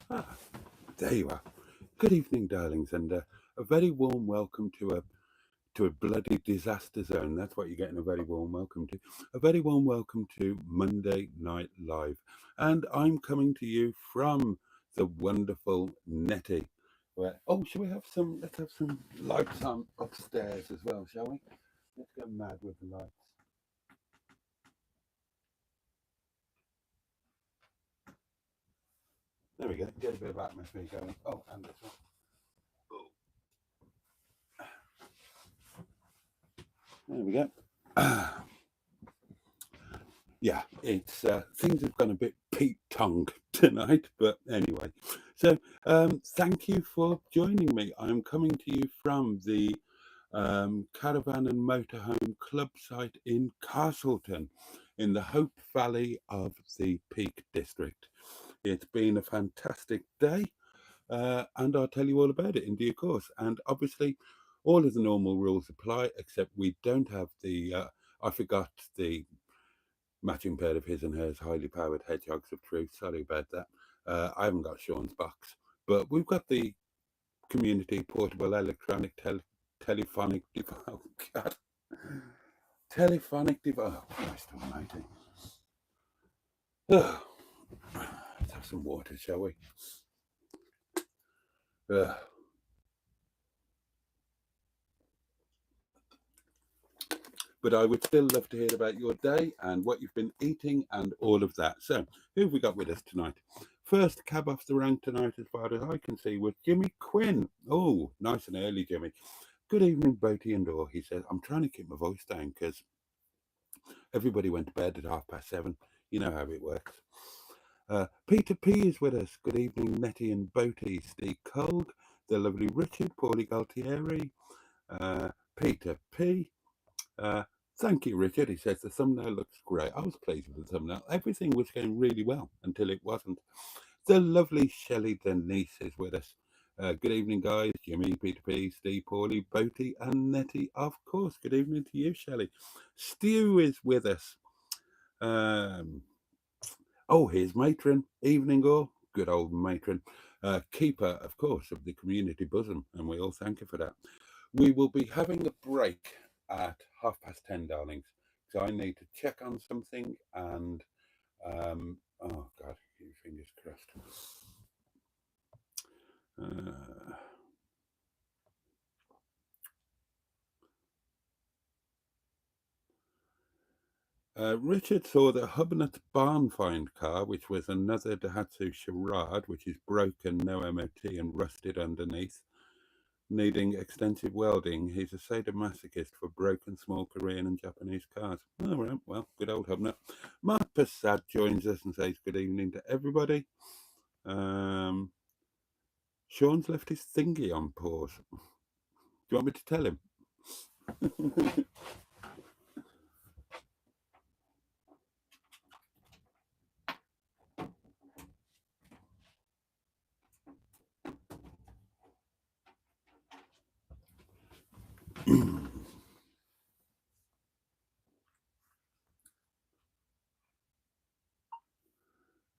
Ah, there you are. Good evening, darlings, and a very warm welcome to a bloody disaster zone. That's what you're getting a very warm welcome to. A very warm welcome to Monday Night Live, and I'm coming to you from the wonderful Nettie. Where shall we have some? Let's have some lights on upstairs as well, shall we? Let's go mad with the lights. There we go. Get a bit of atmosphere going. Oh, and this one. There we go. Yeah, it's things have gone a bit Pete tongue tonight, but anyway. So thank you for joining me. I'm coming to you from the Caravan and Motorhome club site in Castleton, in the Hope Valley of the Peak District. It's been a fantastic day, and I'll tell you all about it in due course. And obviously, all of the normal rules apply, except we don't have the. I forgot the matching pair of his and hers highly powered hedgehogs of truth. Sorry about that. I haven't got Sean's box, but we've got the community portable electronic telephonic device. Oh God, telephonic device. Oh Christ Almighty! Ugh. Let's have some water, shall we? Ugh. But I would still love to hear about your day and what you've been eating and all of that. So, who have we got with us tonight? First cab off the rank tonight, as far as I can see, was Jimmy Quinn. Oh, nice and early, Jimmy. Good evening, Boaty and all. He says, I'm trying to keep my voice down because everybody went to bed at 7:30. You know how it works. Peter P is with us. Good evening, Nettie and Boaty. Steve Colg, the lovely Richard, Paulie Galtieri, Peter P. Uh, Thank you, Richard. He says the thumbnail looks great. I was pleased with the thumbnail. Everything was going really well until it wasn't. The lovely Shelley Denise is with us. Good evening, guys. Jimmy, Peter P, Steve, Paulie, Boaty, and Nettie, of course. Good evening to you, Shelley. Stu is with us. Um, Here's Matron. Evening, all. Good old Matron. Keeper, of course, of the community bosom, and we all thank you for that. We will be having a break at 10:30, darlings. So I need to check on something and oh God, your fingers crossed. Uh, Richard saw the Hubnut barn find car, which was another Daihatsu Charade, which is broken, no MOT, and rusted underneath, needing extensive welding. He's a sadomasochist for broken small Korean and Japanese cars. All right, well, good old Hubnut. Mark Passad joins us and says good evening to everybody. Um, Sean's left his thingy on pause. Do you want me to tell him?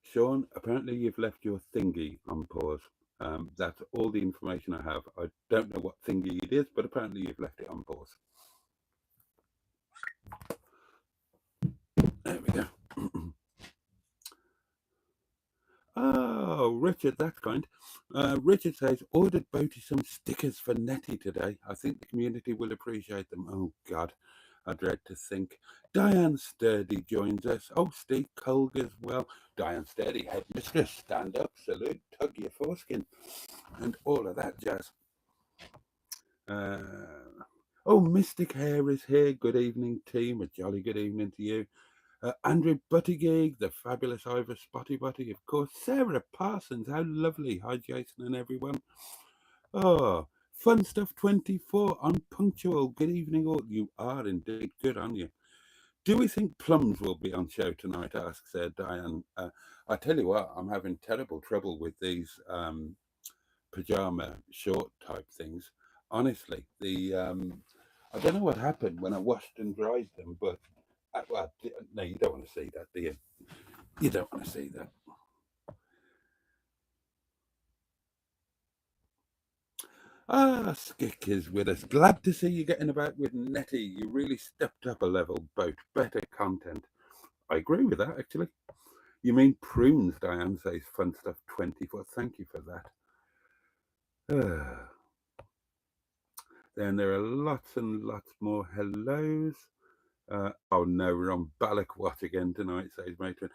Sean, apparently you've left your thingy on pause. That's all the information I have. I don't know what thingy it is, but apparently you've left it on pause. There we go. Oh, Richard, that's kind. Richard says, ordered Boaty some stickers for Nettie today. I think the community will appreciate them. Oh, God, I dread to think. Diane Sturdy joins us. Oh, Steve Colg as well. Diane Sturdy, headmistress, stand up, salute, tug your foreskin, and all of that jazz. Mystic Hair is here. Good evening, team. A jolly good evening to you. Andrew Buttygig, the fabulous Ivor Spotty Butty, of course. Sarah Parsons, how lovely. Hi, Jason and everyone. Oh, Fun Stuff 24, unpunctual. Good evening, all. You are indeed. Good on you. Do we think Plums will be on show tonight? Asks Diane. I tell you what, I'm having terrible trouble with these pajama short type things. Honestly, I don't know what happened when I washed and dried them, but no, you don't want to see that, do you? You don't want to see that. Skick is with us. Glad to see you getting about with Nettie. You really stepped up a level, boat. Better content. I agree with that, actually. You mean prunes, Diane says. Fun stuff 24. Thank you for that. Then there are lots and lots more hellos. Oh no, we're on Balakwat again tonight, says Matron.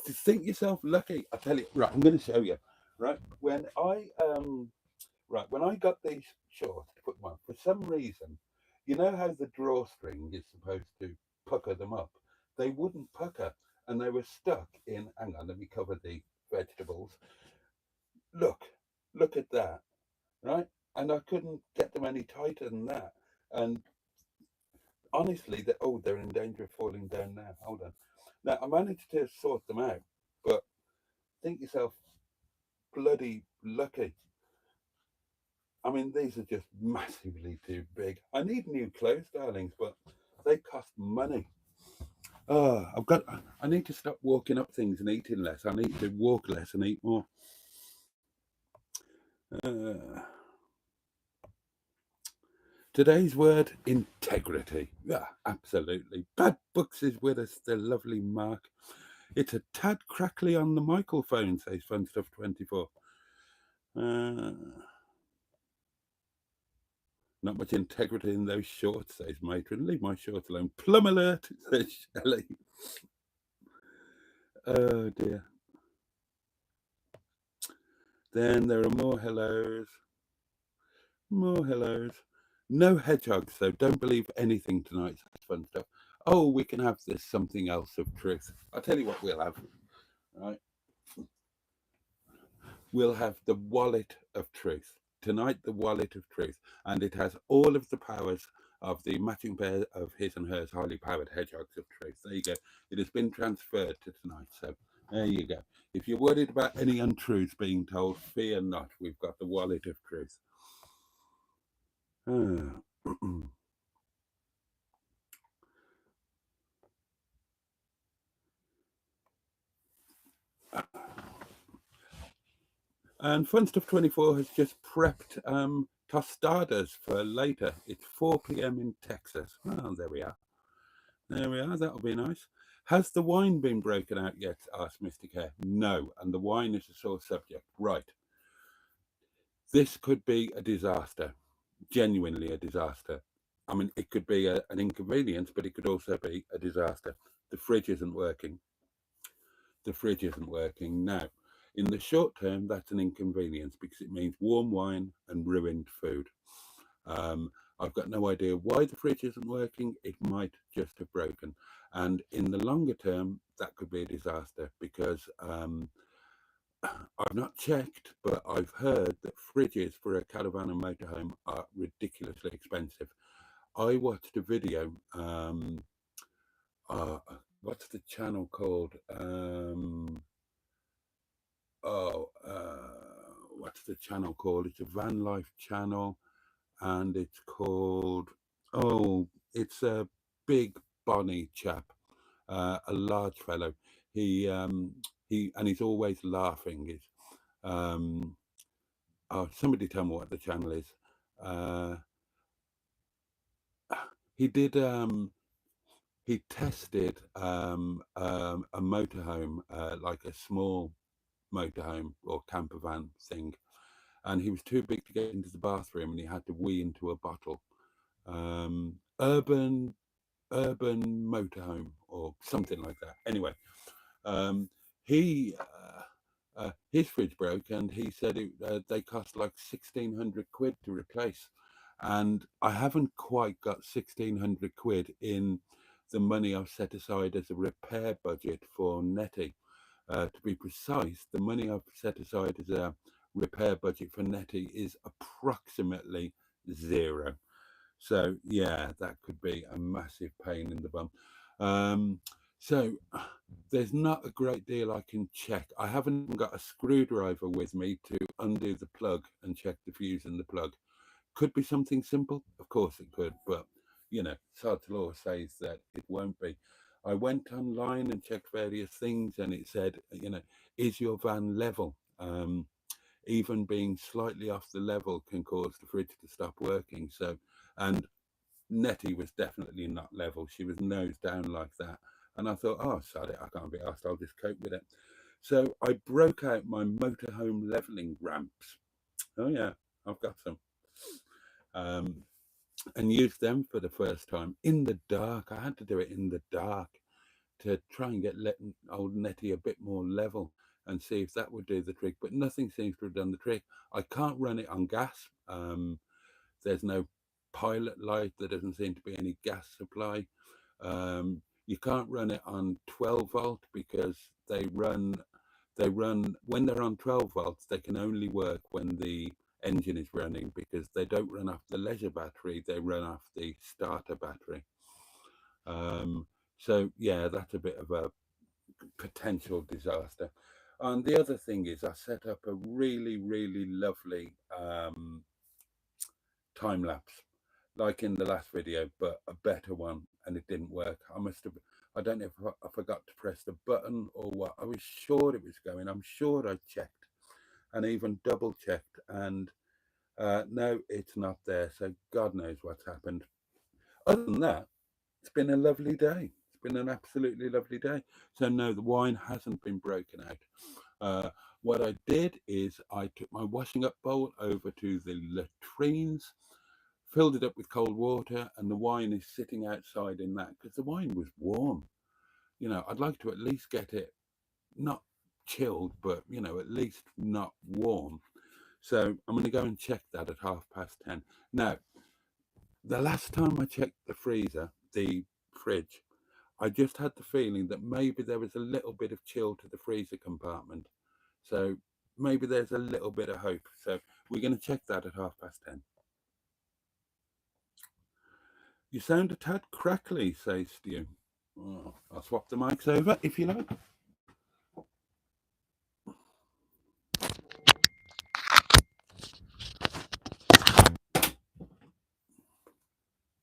To think yourself lucky. I tell you, right, I'm going to show you. Right, when I got these shorts to put them on, for some reason, you know how the drawstring is supposed to pucker them up? They wouldn't pucker, and they were stuck in. Hang on, let me cover the vegetables. Look, look at that, right? And I couldn't get them any tighter than that. And honestly, they're in danger of falling down now. Hold on. Now I managed to sort them out, but think yourself bloody lucky. I mean, these are just massively too big. I need new clothes, darlings, but they cost money. Oh, I need to stop walking up things and eating less. I need to walk less and eat more. Uh, Today's word, integrity. Yeah, absolutely. Bad Books is with us, the lovely Mark. It's a tad crackly on the microphone, says Fun Stuff 24. Not much integrity in those shorts, says Matron. Leave my shorts alone. Plum alert, says Shelley. Oh dear. Then there are more hellos. More hellos. No hedgehogs, though. Don't believe anything tonight, says Fun Stuff. Oh, we can have this something else of truth. I'll tell you what we'll have. Right? We'll have the wallet of truth. Tonight, the wallet of truth. And it has all of the powers of the matching pair of his and hers highly powered hedgehogs of truth. There you go. It has been transferred to tonight. So there you go. If you're worried about any untruths being told, fear not. We've got the wallet of truth. And Fun Stuff 24 has just prepped tostadas for later. It's 4 p.m. in Texas. Oh, there we are. There we are. That'll be nice. Has the wine been broken out yet? Asked Mr. Care. No, and the wine is a sore subject. Right. This could be a disaster. Genuinely a disaster. I mean, it could be an inconvenience, but it could also be a disaster. The fridge isn't working. The fridge isn't working now. In the short term, that's an inconvenience because it means warm wine and ruined food. Um, I've got no idea why the fridge isn't working. It might just have broken. And in the longer term, that could be a disaster because I've not checked, but I've heard that fridges for a caravan and motorhome are ridiculously expensive. I watched a video. Uh, what's the channel called? Oh, what's the channel called? It's a van life channel, and it's called. Oh, it's a big bonny chap, a large fellow. He and he's always laughing. He's oh, somebody tell me what the channel is. Uh, he did he tested a motorhome, like a small motorhome or camper van thing, and he was too big to get into the bathroom, and he had to wee into a bottle. Urban motorhome or something like that. Anyway, um, he his fridge broke, and he said they cost like 1,600 quid to replace, and I haven't quite got 1,600 quid in the money I've set aside as a repair budget for Nettie. To be precise, the money I've set aside as a repair budget for Nettie is approximately zero. So yeah, that could be a massive pain in the bum. So there's not a great deal I can check. I haven't got a screwdriver with me to undo the plug and check the fuse in the plug. Could be something simple, of course it could, but you know, Sod's law says that it won't be. I went online and checked various things, and it said, you know, is your van level? even being slightly off the level can cause the fridge to stop working. So, and Nettie was definitely not level. She was nose down like that. And I thought, oh, sod it, I can't be asked. I'll just cope with it. So I broke out my motorhome leveling ramps. Oh, yeah, I've got some. Um, and used them for the first time in the dark. I had to do it in the dark to try and get old Nettie a bit more level and see if that would do the trick. But nothing seems to have done the trick. I can't run it on gas. There's no pilot light. There doesn't seem to be any gas supply. You can't run it on 12 volt because they run when they're on 12 volts. They can only work when the engine is running because they don't run off the leisure battery. They run off the starter battery. Um, so yeah, that's a bit of a potential disaster. And the other thing is, I set up a really, really lovely time lapse, like in the last video, but a better one, and it didn't work. I don't know if I forgot to press the button or what. I was sure it was going. I'm sure I checked and even double checked, and no, it's not there. So God knows what's happened. Other than that, it's been a lovely day. It's been an absolutely lovely day. So no, the wine hasn't been broken out. Uh, what I did is I took my washing up bowl over to the latrines, filled it up with cold water, and the wine is sitting outside in that because the wine was warm. I'd like to at least get it not chilled, but at least not warm. So I'm going to go and check that at 10:30. Now, the last time I checked the fridge, I just had the feeling that maybe there was a little bit of chill to the freezer compartment. So maybe there's a little bit of hope. So we're going to check that at 10:30. You sound a tad crackly, says Stu. Oh, I'll swap the mics over if you like.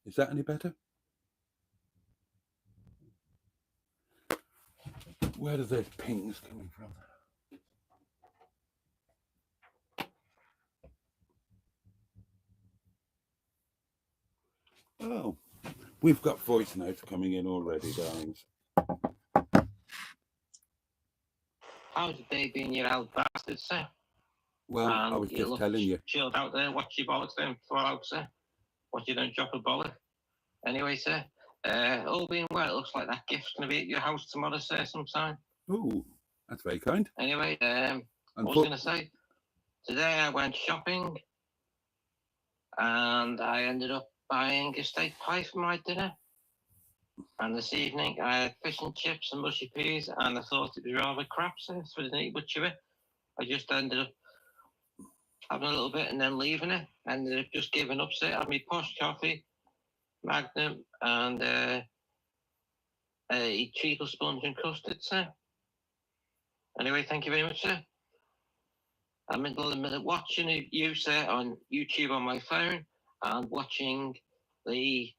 Is that any better? Where are those pings coming from? Oh, we've got voice notes coming in already, darlings. How's the day been, you old bastard, sir? Well, I was just telling you. Chilled out there, watch your bollocks then, throw out, sir. Watch you don't drop a bollock. Anyway, sir, all being well, it looks like that gift's going to be at your house tomorrow, sir, sometime. Oh, that's very kind. Anyway, what was I going to say? Today I went shopping and I ended up buying a steak pie for my dinner. And this evening I had fish and chips and mushy peas, and I thought it was rather crap, sir, so I didn't eat much of it. I just ended up having a little bit and then leaving it, and just giving up, sir. I had my posh coffee, Magnum, and a treacle sponge and custard, sir. Anyway, thank you very much, sir. I'm in the middle of watching you, sir, on YouTube on my phone, and watching the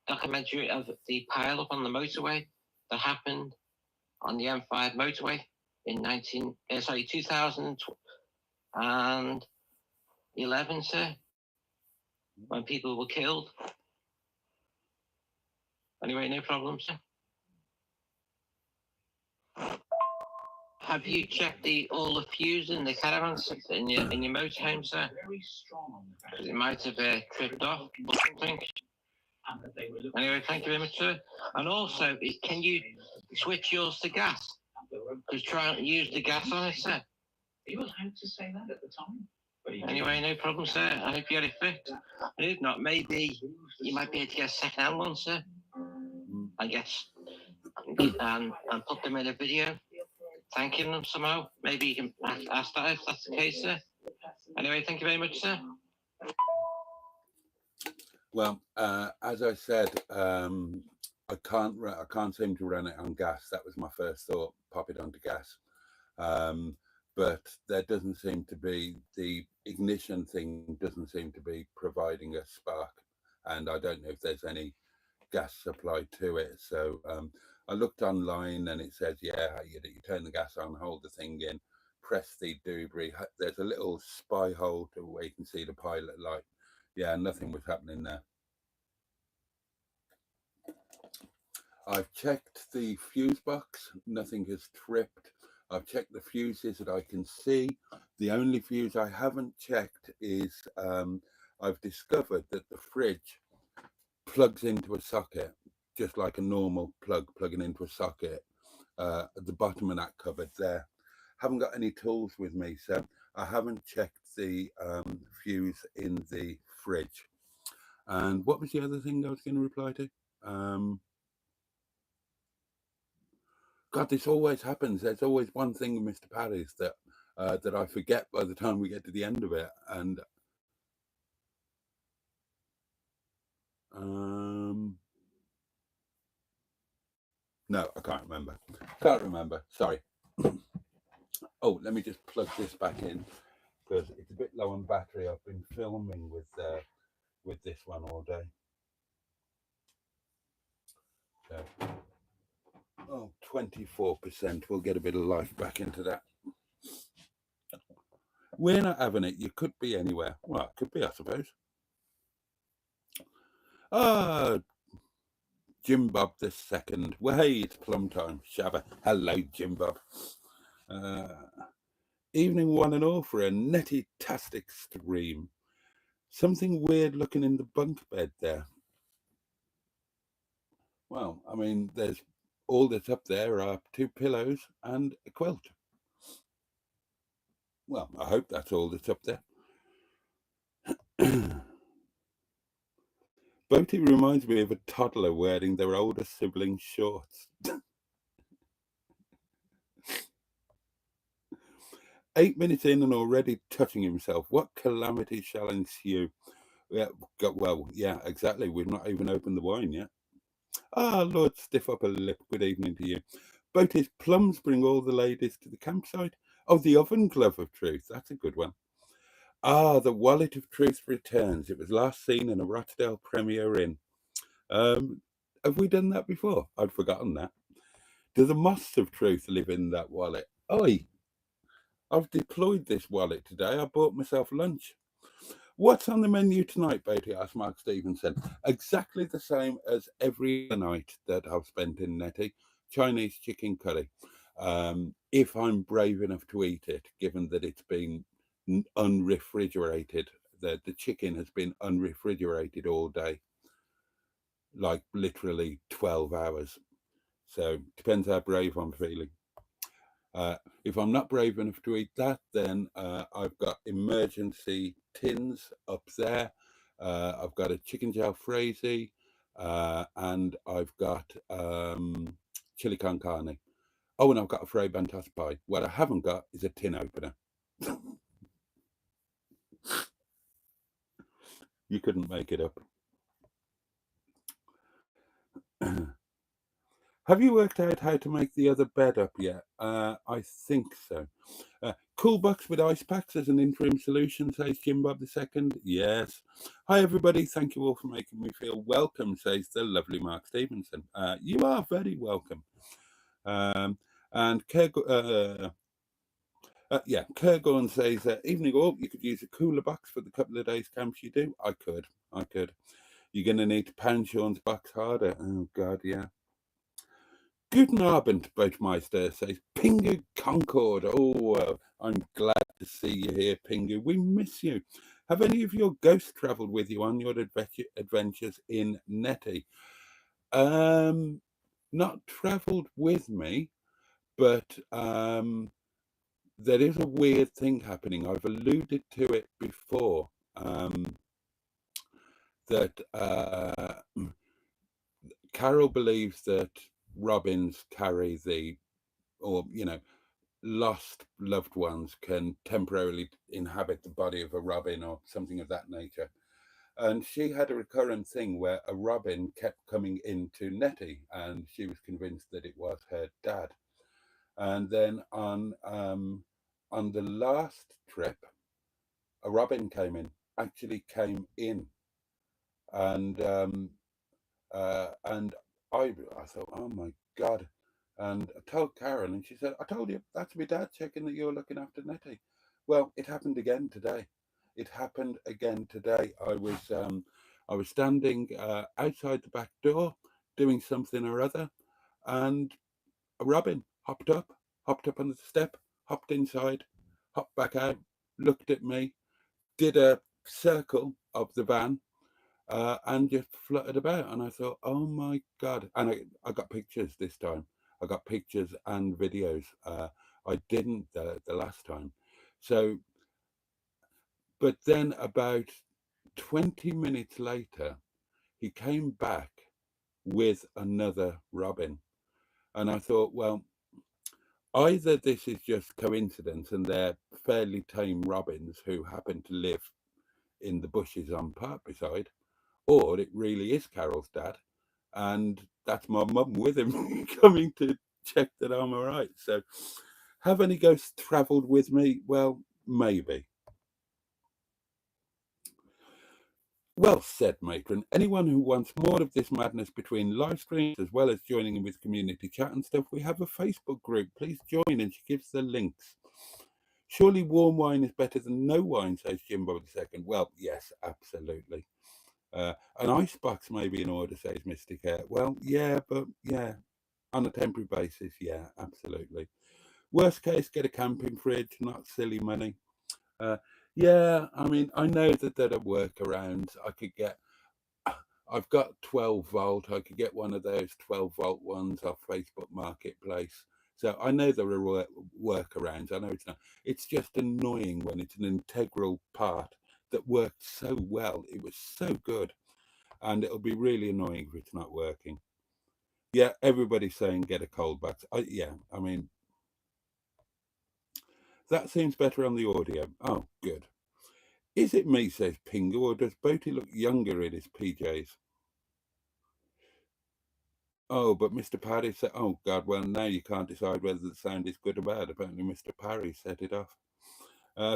documentary of the pile-up on the motorway that happened on the M5 motorway in 2011, sir, when people were killed. Anyway, no problem, sir. Have you checked all the fuse in the Caravan in your motorhome, sir? Because it might have tripped off or something. Anyway, thank you very much, sir. And also, can you switch yours to gas? Because try and use the gas on it, sir. You were allowed to say that at the time. Anyway, no problem, sir. I hope you get it fixed. And if not, maybe you might be able to get a second-hand one, sir. I guess. And put them in a video, thanking them somehow. Maybe you can ask that if that's the case, sir. Anyway, thank you very much, sir. Well, as I said, I can't seem to run it on gas. That was my first thought. Pop it onto gas. But there doesn't seem to be, the ignition thing doesn't seem to be providing a spark, and I don't know if there's any gas supply to it. So I looked online and it says, yeah, you turn the gas on, hold the thing in, press the doobry, there's a little spy hole to where you can see the pilot light. Yeah, nothing was happening there. I've checked the fuse box, nothing has tripped. I've checked the fuses that I can see. The only fuse I haven't checked is I've discovered that the fridge plugs into a socket, just like a normal plug plugging into a socket at the bottom of that cupboard there. Haven't got any tools with me, so I haven't checked the fuse in the fridge. And what was the other thing I was going to reply to? God, this always happens. There's always one thing with Mr. Paddy's that that I forget by the time we get to the end of it. And no, I can't remember. Can't remember. Sorry. Oh, let me just plug this back in because it's a bit low on battery. I've been filming with this one all day. So, oh, 24%. We'll get a bit of life back into that. We're not having it. You could be anywhere. Well, it could be, I suppose. Ah, Jim Bob the second. Well, hey, it's plum time. Shabba. Hello, Jim Bob. Evening one and all for a netty-tastic stream. Something weird looking in the bunk bed there. Well, I mean, there's all that's up there are 2 pillows and a quilt. Well, I hope that's all that's up there. Boaty reminds me of a toddler wearing their older sibling's shorts. 8 minutes in and already touching himself. What calamity shall ensue? Yeah, well, yeah, exactly. We've not even opened the wine yet. Ah, Lord, stiff upper lip. Good evening to you. Boaty's plums bring all the ladies to the campsite. Oh, the oven glove of truth. That's a good one. Ah, the wallet of truth returns. It was last seen in a Rochdale Premier Inn. Have we done that before? I'd forgotten that. Do the moths of truth live in that wallet? Oi, I've deployed this wallet today. I bought myself lunch. What's on the menu tonight, Boaty? Asked Mark Stevenson. Exactly the same as every night that I've spent in Netty. Chinese chicken curry. If I'm brave enough to eat it, given that it's been unrefrigerated, that the chicken has been unrefrigerated all day, like literally 12 hours. So depends how brave I'm feeling. If I'm not brave enough to eat that, then I've got emergency tins up there. I've got a chicken jalfrezi, and I've got chili con carne. Oh, and I've got a fray bantas pie. What I haven't got is a tin opener. You couldn't make it up. Have you worked out how to make the other bed up yet? I think so. Cool bucks with ice packs as an interim solution, says Jim Bob II. Yes. Hi, everybody. Thank you all for making me feel welcome, says the lovely Mark Stevenson. You are very welcome. And Kergorn says, evening all, you could use a cooler box for the couple of days camps you do. I could. You're going to need to pound Sean's box harder. Oh, God, yeah. Guten Abend, Boatmeister says, Pingu Concord. Oh, I'm glad to see you here, Pingu. We miss you. Have any of your ghosts travelled with you on your adventures in Netty? Not travelled with me, but there is a weird thing happening. I've alluded to it before, that Carol believes that robins carry lost loved ones can temporarily inhabit the body of a robin or something of that nature. And she had a recurrent thing where a robin kept coming into Netty, and she was convinced that it was her dad. And then on the last trip, a robin actually came in, and I thought, oh my God, And I told Karen, and she said, "I told you that's my dad checking that you're looking after Nettie." Well, it happened again today. It happened again today. I was standing outside the back door doing something or other, and a robin hopped up on the step, hopped inside, hopped back out, looked at me, did a circle of the van, and just fluttered about. And I thought, oh my God. And I got pictures this time. I got pictures and videos. I didn't the last time. So, but then about 20 minutes later, he came back with another robin. And I thought, well, either this is just coincidence and they're fairly tame robins who happen to live in the bushes on Parkside, or it really is Carol's dad, and that's my mum with him coming to check that I'm all right. So, have any ghosts travelled with me? Well, maybe. Well said, matron. Anyone who wants more of this madness between live streams as well as joining in with community chat and stuff, we have a Facebook group. Please join, and she gives the links. Surely warm wine is better than no wine, says Jimbo II. Well, yes, absolutely. An icebox may be in order, says Mystic Air. Well, yeah, but yeah, on a temporary basis, yeah, absolutely. Worst case, get a camping fridge, not silly money. Uh, yeah, I mean, I know that there are workarounds. I've got 12 volt. I could get one of those 12-volt ones off Facebook Marketplace. So I know there are workarounds. I know it's not. It's just annoying when it's an integral part that worked so well. It was so good. And it'll be really annoying if it's not working. Yeah, everybody's saying get a cold bath. Yeah, I mean, that seems better on the audio. Oh, good. Is it me, says Pingu, or does Boaty look younger in his PJs? Oh, but Mr. Parry said, oh, God, well, now you can't decide whether the sound is good or bad. Apparently, Mr. Parry set it off.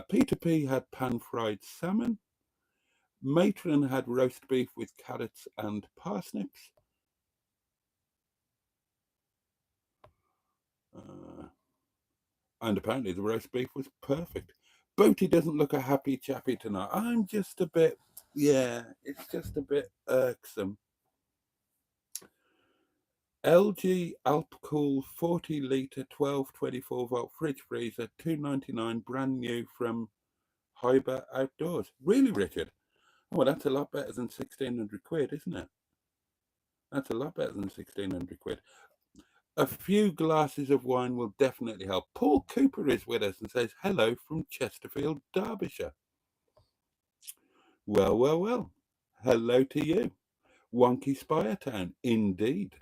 Peter P had pan-fried salmon. Matron had roast beef with carrots and parsnips. And apparently the roast beef was perfect. Boaty doesn't look a happy chappy tonight. I'm just a bit, yeah, it's just a bit irksome. LG Alpcool 40 litre 12 24-volt fridge freezer, $2.99, brand new from Hyber Outdoors. Really, Richard? Oh, well, that's a lot better than 1,600 quid, isn't it? That's a lot better than 1,600 quid. A few glasses of wine will definitely help. Paul Cooper is with us and says hello from Chesterfield, Derbyshire. Well, well, well. Hello to you. Wonky Spire Town, indeed.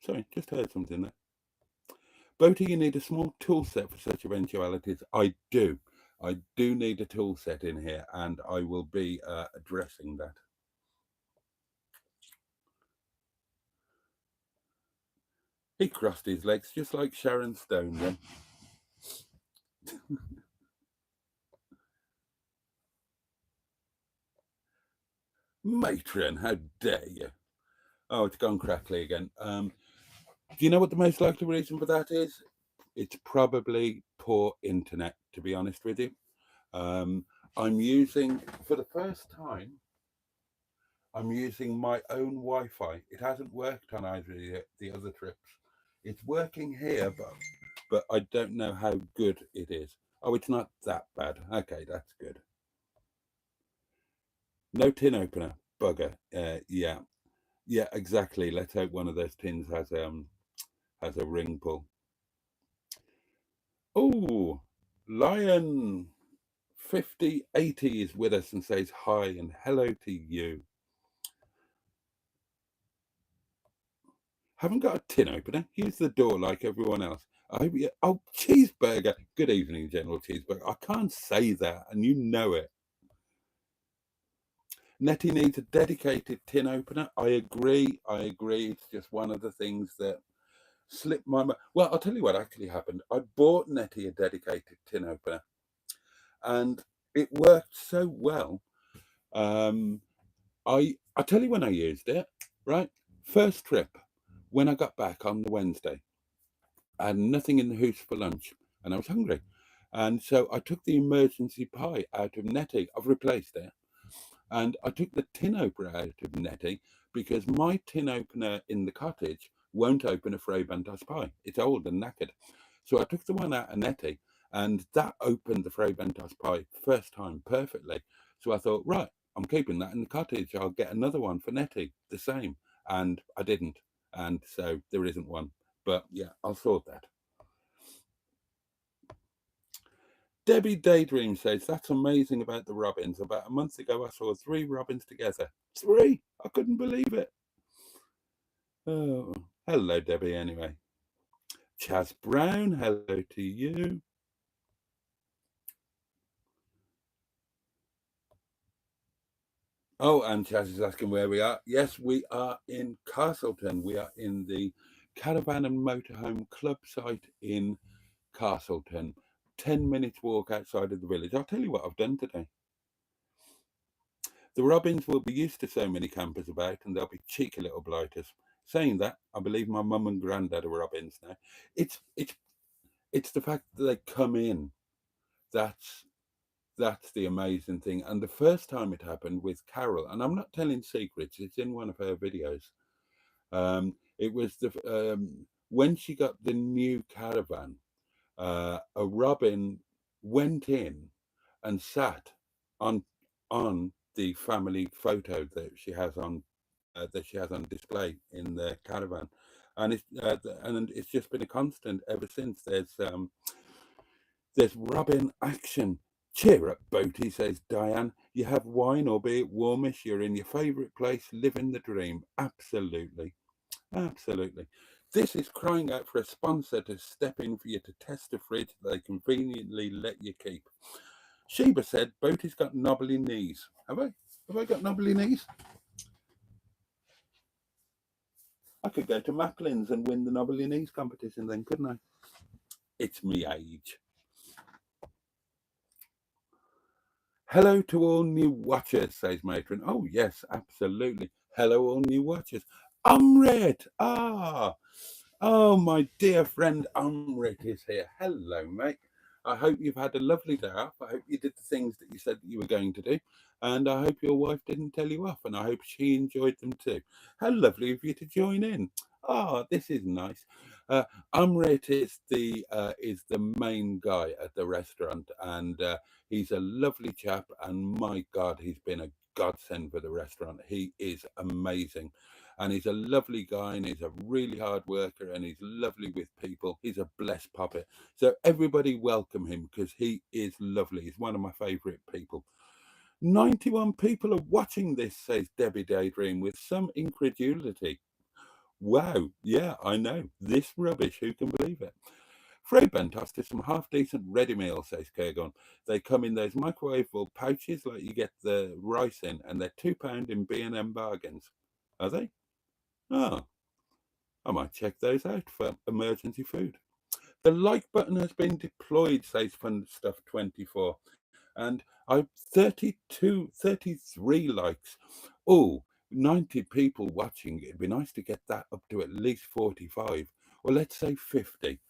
Sorry, just heard something there. Boaty, you need a small tool set for such eventualities. I do. I do need a tool set in here, and I will be addressing that. He crossed his legs just like Sharon Stone then. Matron, how dare you? Oh, it's gone crackly again. Do you know what the most likely reason for that is? It's probably poor internet, to be honest with you. I'm using, for the first time, I'm using my own Wi-Fi. It hasn't worked on either of the other trips. It's working here, but I don't know how good it is. Oh, it's not that bad. Okay, that's good. No tin opener, bugger. Yeah, yeah, exactly. Let's hope one of those tins has a ring pull. Oh, Lion 5080 is with us and says hi and hello to you. Haven't got a tin opener. Use the door like everyone else. I hope you. Oh, cheeseburger. Good evening, General Cheeseburger. I can't say that, and you know it. Nettie needs a dedicated tin opener. I agree. I agree. It's just one of the things that slipped my mind. Well, I'll tell you what actually happened. I bought Nettie a dedicated tin opener, and it worked so well I tell you when I used it, right? First trip, when I got back on the Wednesday, I had nothing in the house for lunch and I was hungry. And so I took the emergency pie out of Nettie. I've replaced it. And I took the tin opener out of Nettie because my tin opener in the cottage won't open a Frey Bantos pie. It's old and knackered. So I took the one out of Nettie and that opened the Frey Bantos pie first time perfectly. So I thought, right, I'm keeping that in the cottage. I'll get another one for Nettie, the same. And I didn't. And so there isn't one. But yeah, I'll sort that. Debbie Daydream says, that's amazing about the robins. About a month ago, I saw 3 robins together. 3! I couldn't believe it. Oh, hello, Debbie, anyway. Chaz Brown, hello to you. Oh, and Chaz is asking where we are. Yes, we are in Castleton. We are in the Caravan and Motorhome Club site in Castleton. 10 minutes walk outside of the village. I'll tell you what I've done today. The robins will be used to so many campers about and they'll be cheeky little blighters. Saying that, I believe my mum and granddad are robins now. It's the fact that they come in. That's that's the amazing thing. And the first time it happened with Carol, and I'm not telling secrets, it's in one of her videos. It was when she got the new caravan, a robin went in and sat on the family photo that she has on display in the caravan, and it's just been a constant ever since. There's robin action. Cheer up, Boaty, says Diane. You have wine, albeit warmish. You're in your favourite place, living the dream. Absolutely. Absolutely. This is crying out for a sponsor to step in for you to test a fridge they conveniently let you keep. Sheba said, Boaty's got knobbly knees. Have I? Have I got knobbly knees? I could go to Macklin's and win the knobbly knees competition then, couldn't I? It's me age. Hello to all new watchers, says Matron. Oh, yes, absolutely. Hello, all new watchers. Umrit! Oh, my dear friend Umrit is here. Hello, mate. I hope you've had a lovely day off. I hope you did the things that you said that you were going to do. And I hope your wife didn't tell you off. And I hope she enjoyed them too. How lovely of you to join in. Oh, this is nice. Umrit is the main guy at the restaurant. And he's a lovely chap. And my God, he's been a godsend for the restaurant. He is amazing. And he's a lovely guy and he's a really hard worker and he's lovely with people. He's a blessed puppet. So everybody welcome him because he is lovely. He's one of my favourite people. 91 people are watching this, says Debbie Daydream, with some incredulity. Wow, yeah, I know. This rubbish, who can believe it? Frey Bentos to some half-decent ready meals, says Kergon. They come in those microwavable pouches like you get the rice in, and they're £2 in B&M bargains. Are they? Oh, I might check those out for emergency food. The like button has been deployed, says Fun Stuff 24. And I've 33 likes. Oh, 90 people watching. It'd be nice to get that up to at least 45. Or let's say 50.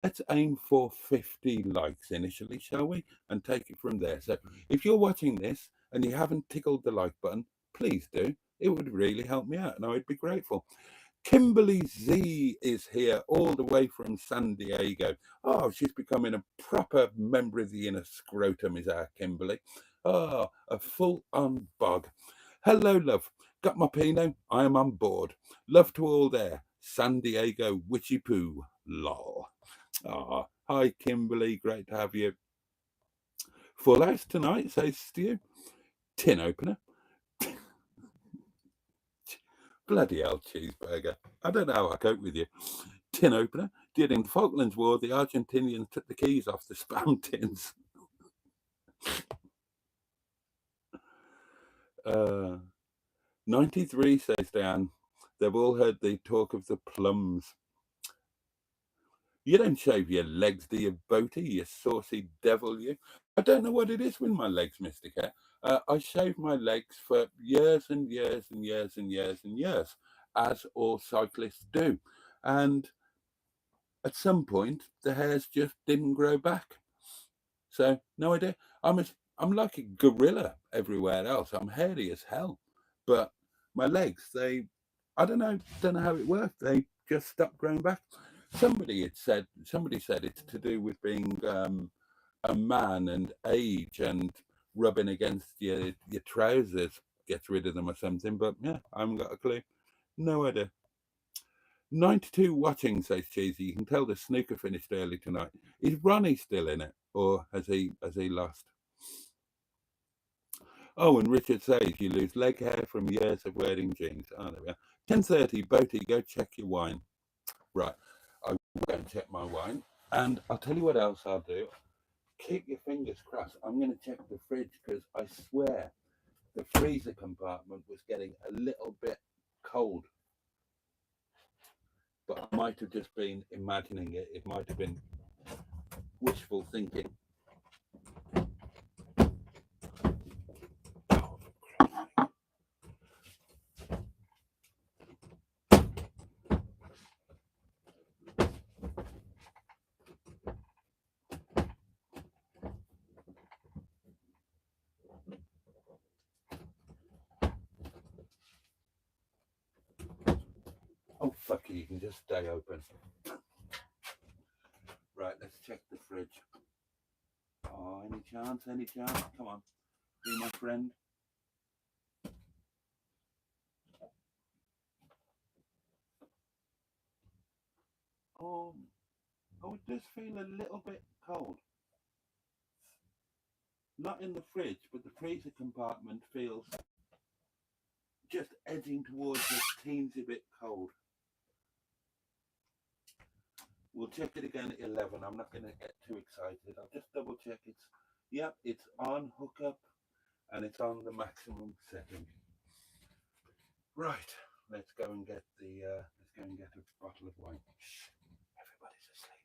Let's aim for 50 likes initially, shall we? And take it from there. So if you're watching this and you haven't tickled the like button, please do. It would really help me out and I would be grateful. Kimberly Z is here all the way from San Diego. Oh, she's becoming a proper member of the inner scrotum, is our Kimberly. Oh, a full-on bog. Hello, love. Got my Pinot? I am on board. Love to all there. San Diego witchy poo. Lol. Ah, hi, Kimberly. Great to have you. Full house tonight, says Stu. Tin opener. Bloody hell, cheeseburger. I don't know how I cope with you. Tin opener. During the Falklands War, the Argentinians took the keys off the spam tins. 93, says Dan. They've all heard the talk of the plums. You don't shave your legs, do you, Boaty, you saucy devil, you? I don't know what it is with my legs, Mr. Cat. I shaved my legs for years and years and years and years and years, as all cyclists do. And at some point, the hairs just didn't grow back. So no idea. I'm like a gorilla everywhere else. I'm hairy as hell, but my legs, I don't know how it worked. They just stopped growing back. Somebody said it's to do with being a man and age and rubbing against your trousers gets rid of them or something. But yeah, I haven't got a clue. No idea. 92 watching, says Cheesy. You can tell the snooker finished early tonight. Is Ronnie still in it, or has he lost? Oh, and Richard says you lose leg hair from years of wearing jeans. Oh, there we are. 10:30, Boaty, go check your wine. Right, I will go and check my wine, and I'll tell you what else I'll do. Keep your fingers crossed. I'm going to check the fridge because I swear the freezer compartment was getting a little bit cold. But I might have just been imagining it. It might have been wishful thinking. Oh, fuck you can just stay open. Right, let's check the fridge. Oh, any chance? Any chance? Come on, be my friend. Oh, oh, it does feel a little bit cold. Not in the fridge, but the freezer compartment feels just edging towards a teensy bit cold. We'll check it again at 11. I'm not going to get too excited. I'll just double check yep, it's on hookup and it's on the maximum setting. Right, let's go and get a bottle of wine. Shh, everybody's asleep.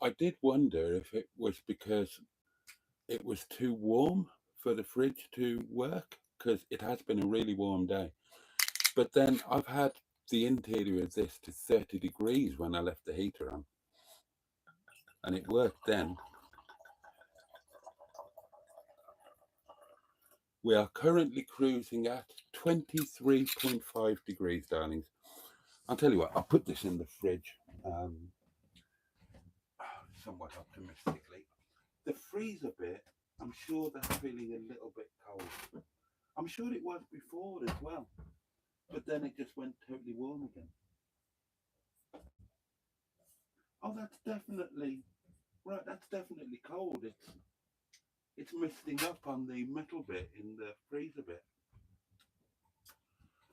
I did wonder if it was because it was too warm for the fridge to work, because it has been a really warm day. But then I've had the interior of this to 30 degrees when I left the heater on, and it worked then. We are currently cruising at 23.5 degrees, darlings. I'll tell you what, I'll put this in the fridge somewhat optimistically. The freezer bit, I'm sure that's feeling a little bit cold. I'm sure it was before as well, but then it just went totally warm again. Oh, that's definitely right. That's definitely cold. It's misting up on the metal bit in the freezer bit.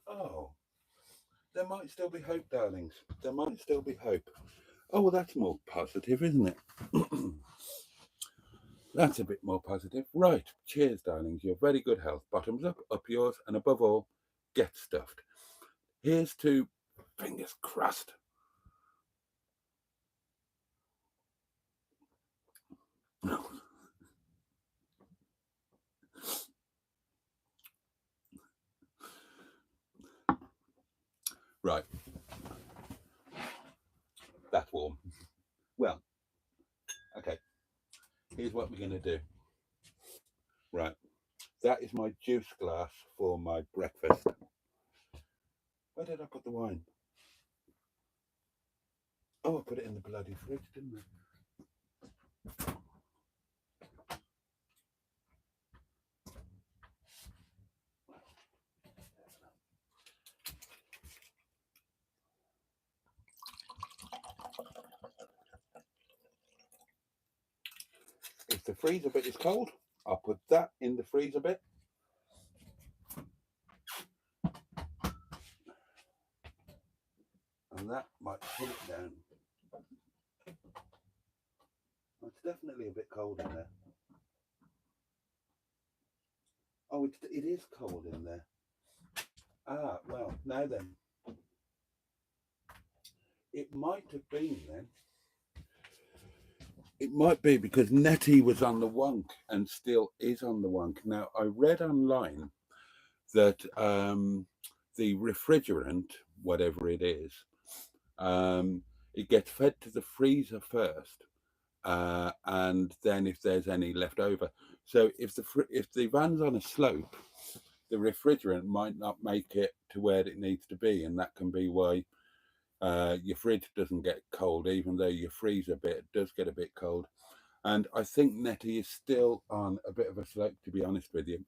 Oh, there might still be hope, darlings. There might still be hope. Oh, well, that's more positive, isn't it? That's a bit more positive. Right. Cheers, darlings. Your very good health. Bottoms up yours, and above all, get stuffed. Here's to fingers crossed. Right. That's warm. Well, here's what we're going to do. Right, that is my juice glass for my breakfast. Where did I put the wine? Oh, I put it in the bloody fridge, didn't I? If the freezer bit is cold, I'll put that in the freezer bit. And that might pull it down. It's definitely a bit cold in there. Oh, it is cold in there. Ah, well, now then. It might have been then. It might be because Nettie was on the wonk and still is on the wonk. Now, I read online that the refrigerant, whatever it is, it gets fed to the freezer first, and then if there's any left over. So if the van's on a slope, the refrigerant might not make it to where it needs to be, and that can be why your fridge doesn't get cold, even though your freezer bit does get a bit cold. And I think Nettie is still on a bit of a slope, to be honest with you.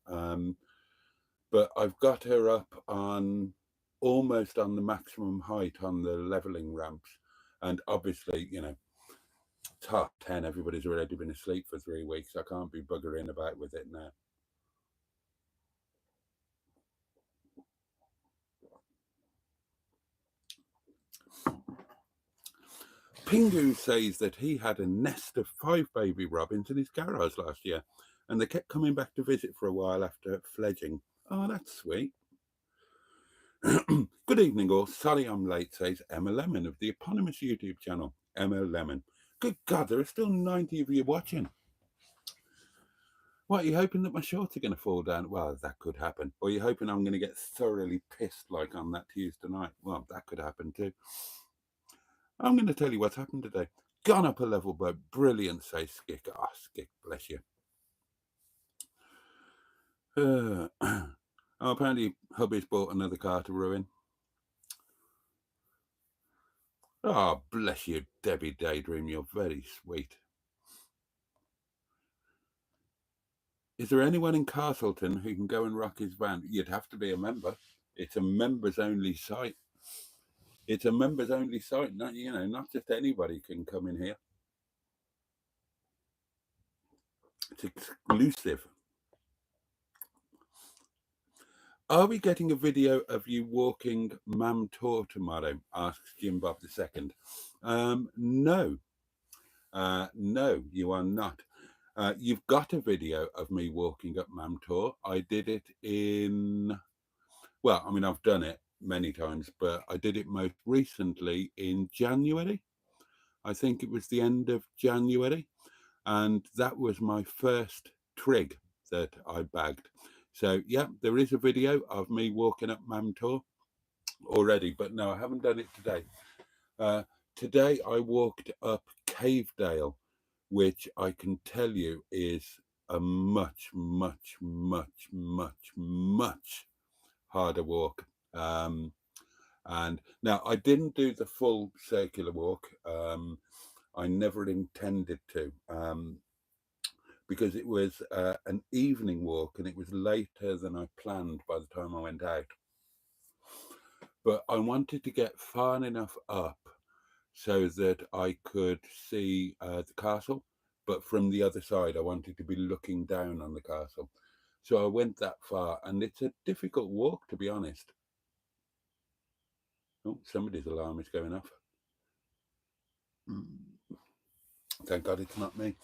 But I've got her up on almost on the maximum height on the leveling ramps. And obviously, you know, it's 10:30, everybody's already been asleep for 3 weeks. I can't be buggering about with it now. Pingu says that he had a nest of 5 baby robins in his garage last year, and they kept coming back to visit for a while after fledging. Oh, that's sweet. Good evening all. Sorry I'm late, says Emma Lemon of the eponymous YouTube channel, Emma Lemon. Good God, there are still 90 of you watching. What, are you hoping that my shorts are going to fall down? Well, that could happen. Or are you hoping I'm going to get thoroughly pissed like on that Tuesday night? Well, that could happen too. I'm going to tell you what's happened today. Gone up a level, but brilliant, says Skick. Ah, Skick, bless you. Apparently hubby's bought another car to ruin. Oh, bless you, Debbie Daydream. You're very sweet. Is there anyone in Castleton who can go and rock his van? You'd have to be a member. It's a members only site. It's a members only site. Not, you know, not just anybody can come in here. It's exclusive. Are we getting a video of you walking Mam Tour tomorrow? Asks Jim Bob II. No. No, you are not. You've got a video of me walking up Mam Tour. I did it in, well, I mean, I've done it many times, but I did it most recently in January. I think it was the end of January. And that was my first trig that I bagged. So, yeah, there is a video of me walking up Mam Tour already, but no, I haven't done it today. Today I walked up Cavedale, which I can tell you is a much, much, much, much, much harder walk. And now I didn't do the full circular walk. I never intended to. Because it was an evening walk and it was later than I planned by the time I went out. But I wanted to get far enough up so that I could see the castle, but from the other side I wanted to be looking down on the castle. So I went that far, and it's a difficult walk, to be honest. Oh, somebody's alarm is going off. Thank God it's not me.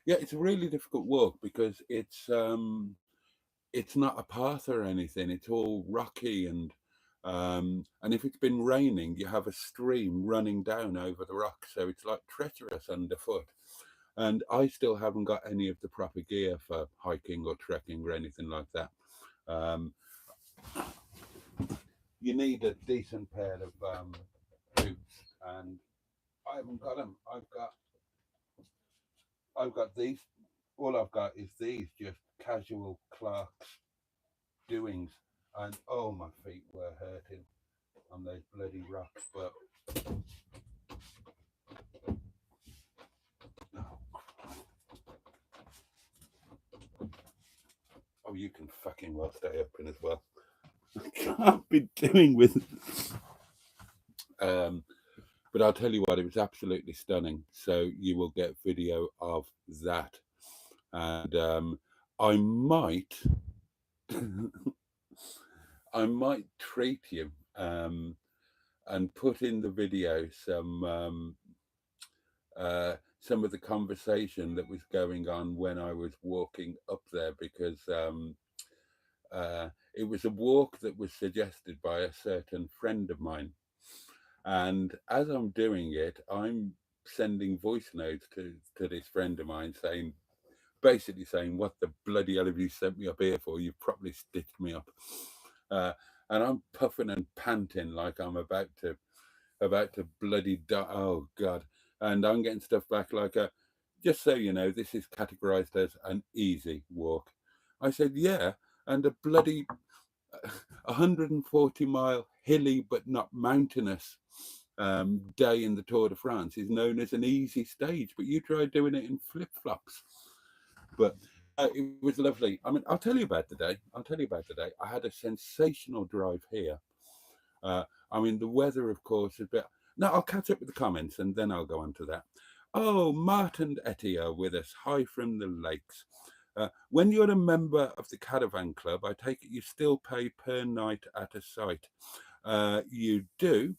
Yeah, it's a really difficult walk because it's not a path or anything. It's all rocky, and if it's been raining, you have a stream running down over the rock, so it's like treacherous underfoot. And I still haven't got any of the proper gear for hiking or trekking or anything like that. You need a decent pair of boots, and I haven't got them. I've got I've got these. All I've got is these just casual Clark's doings, and oh, my feet were hurting on those bloody rocks. But oh, oh, you can fucking well stay open as well. I can't be doing with. Um, but I'll tell you what, it was absolutely stunning. So you will get video of that, and I might, I might treat you and put in the video some of the conversation that was going on when I was walking up there, because it was a walk that was suggested by a certain friend of mine. And as I'm doing it, I'm sending voice notes to this friend of mine saying, basically saying, what the bloody hell have you sent me up here for? You've properly stitched me up. Uh, and I'm puffing and panting like I'm about to bloody die. Oh God. And I'm getting stuff back like just so you know, this is categorized as an easy walk. I said, yeah, and a bloody 140-mile hilly but not mountainous day in the Tour de France is known as an easy stage, but you try doing it in flip-flops. But it was lovely. I mean, I'll tell you about the day. I had a sensational drive here. I mean, the weather, of course, is a bit. No, I'll catch up with the comments and then I'll go on to that. Oh, Martin Etty are with us. Hi from the lakes. When you're a member of the Caravan Club, I take it you still pay per night at a site. You do.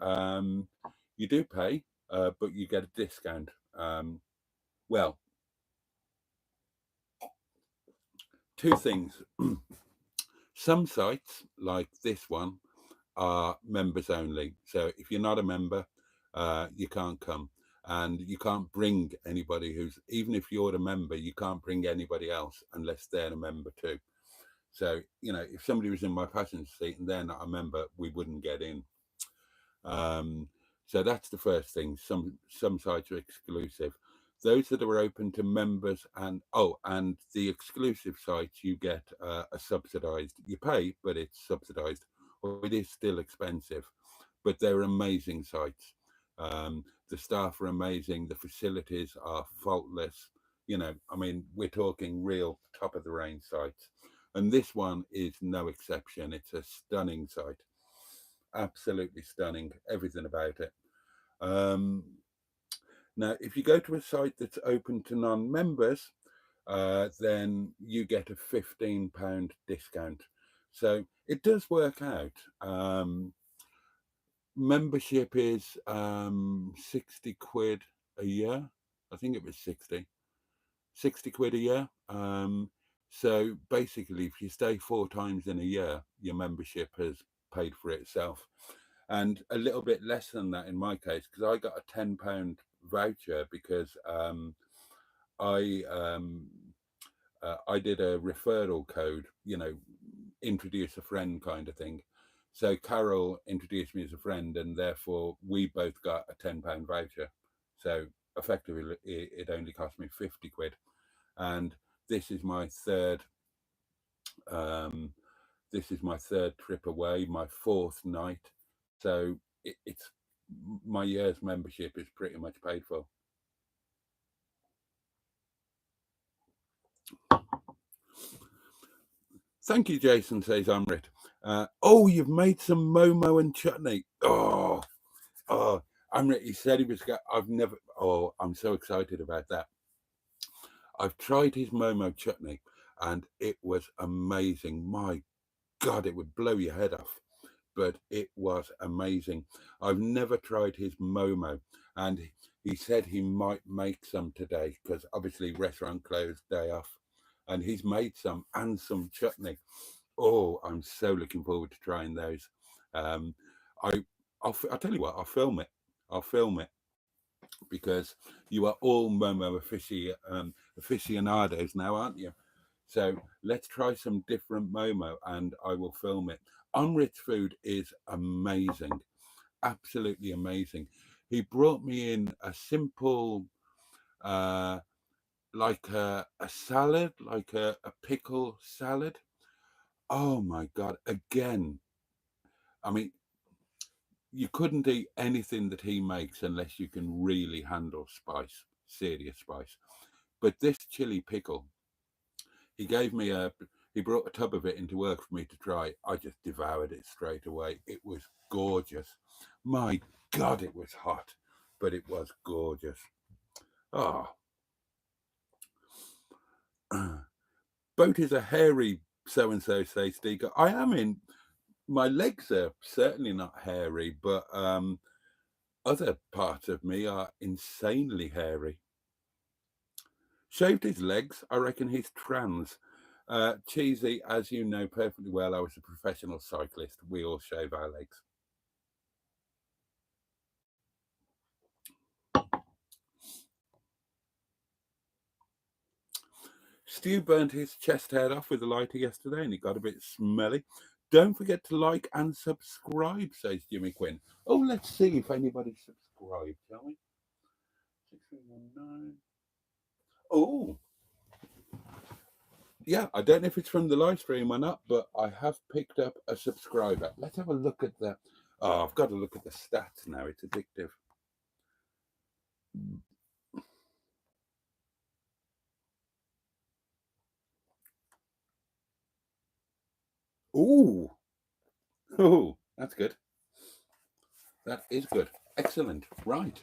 You do pay, but you get a discount. Well, two things. Some sites, like this one, are members only. So if you're not a member, you can't come. And you can't bring anybody who's, even if you're a member, you can't bring anybody else unless they're a member too. So, you know, if somebody was in my passenger seat and they're not a member, we wouldn't get in. So that's the first thing. Some sites are exclusive. Those that are open to members, and and the exclusive sites, you get a subsidized. You pay, but it's subsidized, or it is still expensive. But they're amazing sites. The staff are amazing. The facilities are faultless. You know, I mean, we're talking real top of the range sites, and this one is no exception. It's a stunning site, absolutely stunning. Everything about it. Um, Now, if you go to a site that's open to non-members, then you get a £15 discount. So it does work out. Membership is 60 quid a year. I think it was 60 quid a year. So basically, if you stay 4 times in a year, your membership has paid for itself. And a little bit less than that in my case, because I got a £10 voucher because I I did a referral code, you know, introduce a friend kind of thing. So Carol introduced me as a friend, and therefore we both got a £10 voucher. So effectively, it only cost me 50 quid. And this is my third. Um, this is my third trip away, my fourth night. So it's my year's membership is pretty much paid for. Thank you, Jason, says Amrit. Oh, you've made some Momo and chutney. Oh, Amrit, he said he was. I've never. Oh, I'm so excited about that. I've tried his Momo chutney and it was amazing. My God, it would blow your head off, but it was amazing. I've never tried his Momo, and he said he might make some today because obviously restaurant closed, day off, and he's made some and some chutney. Oh, I'm so looking forward to trying those. Um, I, I'll tell you what, I'll film it. I'll film it because you are all Momo aficionados now, aren't you? So let's try some different Momo and I will film it. Unrich food is amazing, absolutely amazing. He brought me in a simple like a salad, like a pickle salad. Oh my God. Again, I mean, you couldn't eat anything that he makes unless you can really handle spice, serious spice. But this chili pickle, he gave me he brought a tub of it into work for me to try. I just devoured it straight away. It was gorgeous. My God, it was hot, but it was gorgeous. Oh, Boaty's a hairy so and so, say Steaker. I am in. My legs are certainly not hairy, but other parts of me are insanely hairy. Shaved his legs. I reckon he's trans. Cheesy, as you know perfectly well, I was a professional cyclist. We all shave our legs. Stu burnt his chest hair off with a lighter yesterday and it got a bit smelly. Don't forget to like and subscribe, says Jimmy Quinn. Oh, let's see if anybody subscribed, shall we? 6319. Oh, yeah, I don't know if it's from the live stream or not, but I have picked up a subscriber. Let's have a look at that. Oh, I've got to look at the stats now. It's addictive. Ooh, oh, that's good. That is good. Excellent. Right.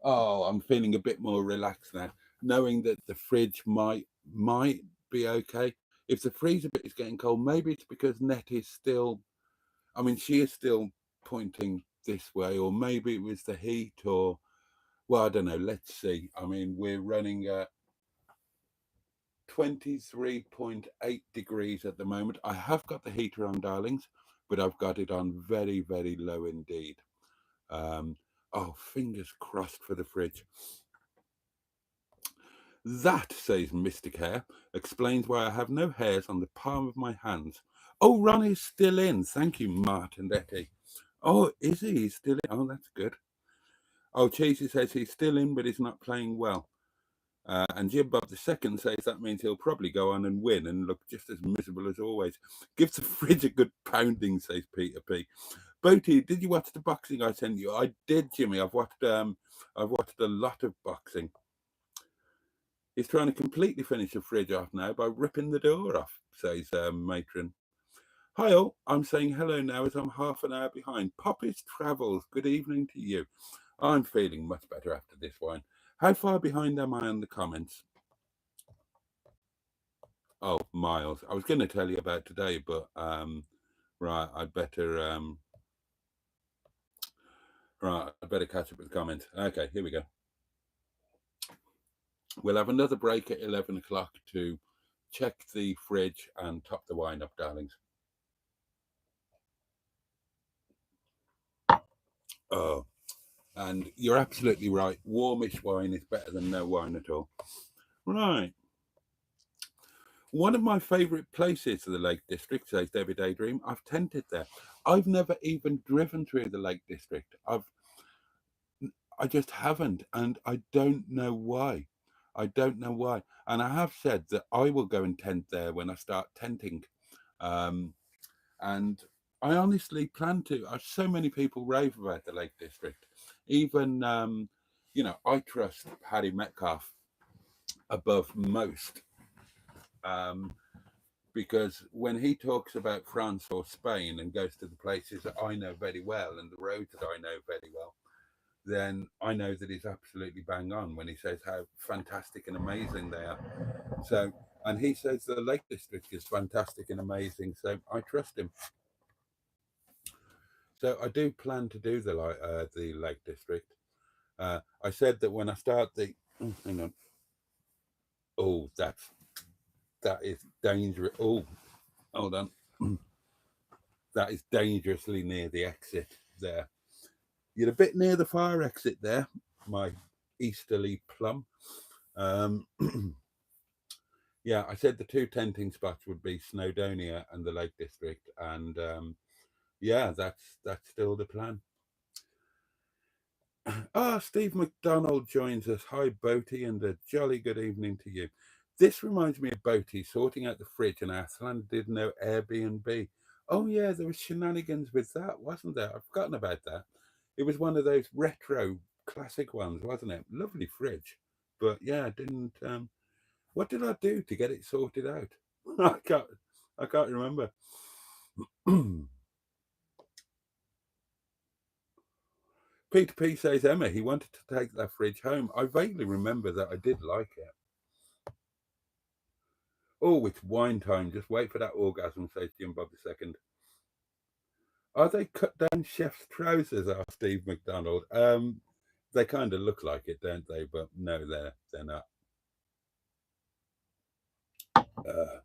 Oh, I'm feeling a bit more relaxed now, knowing that the fridge might be okay. If the freezer bit is getting cold, maybe it's because Net is still. I mean, she is still pointing this way, or maybe it was the heat, or well, I don't know. Let's see. I mean, we're running at 23.8 degrees at the moment. I have got the heater on, darlings, but I've got it on very, very low indeed. Um, oh, fingers crossed for the fridge. That, says Mystic Hair, explains why I have no hairs on the palm of my hands. Oh, Ron is still in. Thank you, Martin Detty. Oh, is he? He's still in. Oh, that's good. Oh, Cheesy says he's still in, but he's not playing well. And Jim Bob II says that means he'll probably go on and win and look just as miserable as always. Give the fridge a good pounding, says Peter P. Boaty, did you watch the boxing I sent you? I did, Jimmy. I've watched a lot of boxing. He's trying to completely finish the fridge off now by ripping the door off, says Matron. Hi all, I'm saying hello now as I'm half an hour behind. Poppy's Travels, good evening to you. I'm feeling much better after this wine. How far behind am I on the comments? Oh, miles. I was going to tell you about today, but right, I'd better catch up with the comments. Okay, here we go. We'll have another break at 11 o'clock to check the fridge and top the wine up, darlings. Oh, and you're absolutely right. Warmish wine is better than no wine at all. Right. One of my favourite places of the Lake District, says Debbie Daydream. I've tented there. I've never even driven through the Lake District. I just haven't, and I don't know why. I don't know why. And I have said that I will go and tent there when I start tenting. And I honestly plan to. So many people rave about the Lake District. Even, I trust Harry Metcalf above most. Because when he talks about France or Spain and goes to the places that I know very well and the roads that I know very well, then I know that he's absolutely bang on when he says how fantastic and amazing they are. So, and he says the Lake District is fantastic and amazing. So I trust him. So I do plan to do the Lake District. I said that when I start the, hang on. Oh, that is dangerous. Oh, hold on. That is dangerously near the exit there. You're a bit near the fire exit there, my easterly plum. Yeah, I said the two tenting spots would be Snowdonia and the Lake District, and yeah, that's still the plan. Ah, Steve McDonald joins us. Hi, Boaty, and a jolly good evening to you. This reminds me of Boaty sorting out the fridge and Aslan did no Airbnb. Oh, yeah, there was shenanigans with that, wasn't there? I've forgotten about that. It was one of those retro classic ones, wasn't it? Lovely fridge. But yeah, I didn't. What did I do to get it sorted out? I can't remember. Peter P says, Emma, he wanted to take that fridge home. I vaguely remember that I did like it. Oh, it's wine time. Just wait for that orgasm, says Jim Bob II. Are they cut down chef's trousers? Asked Steve McDonald. They kind of look like it, don't they? But no, they're not. Uh,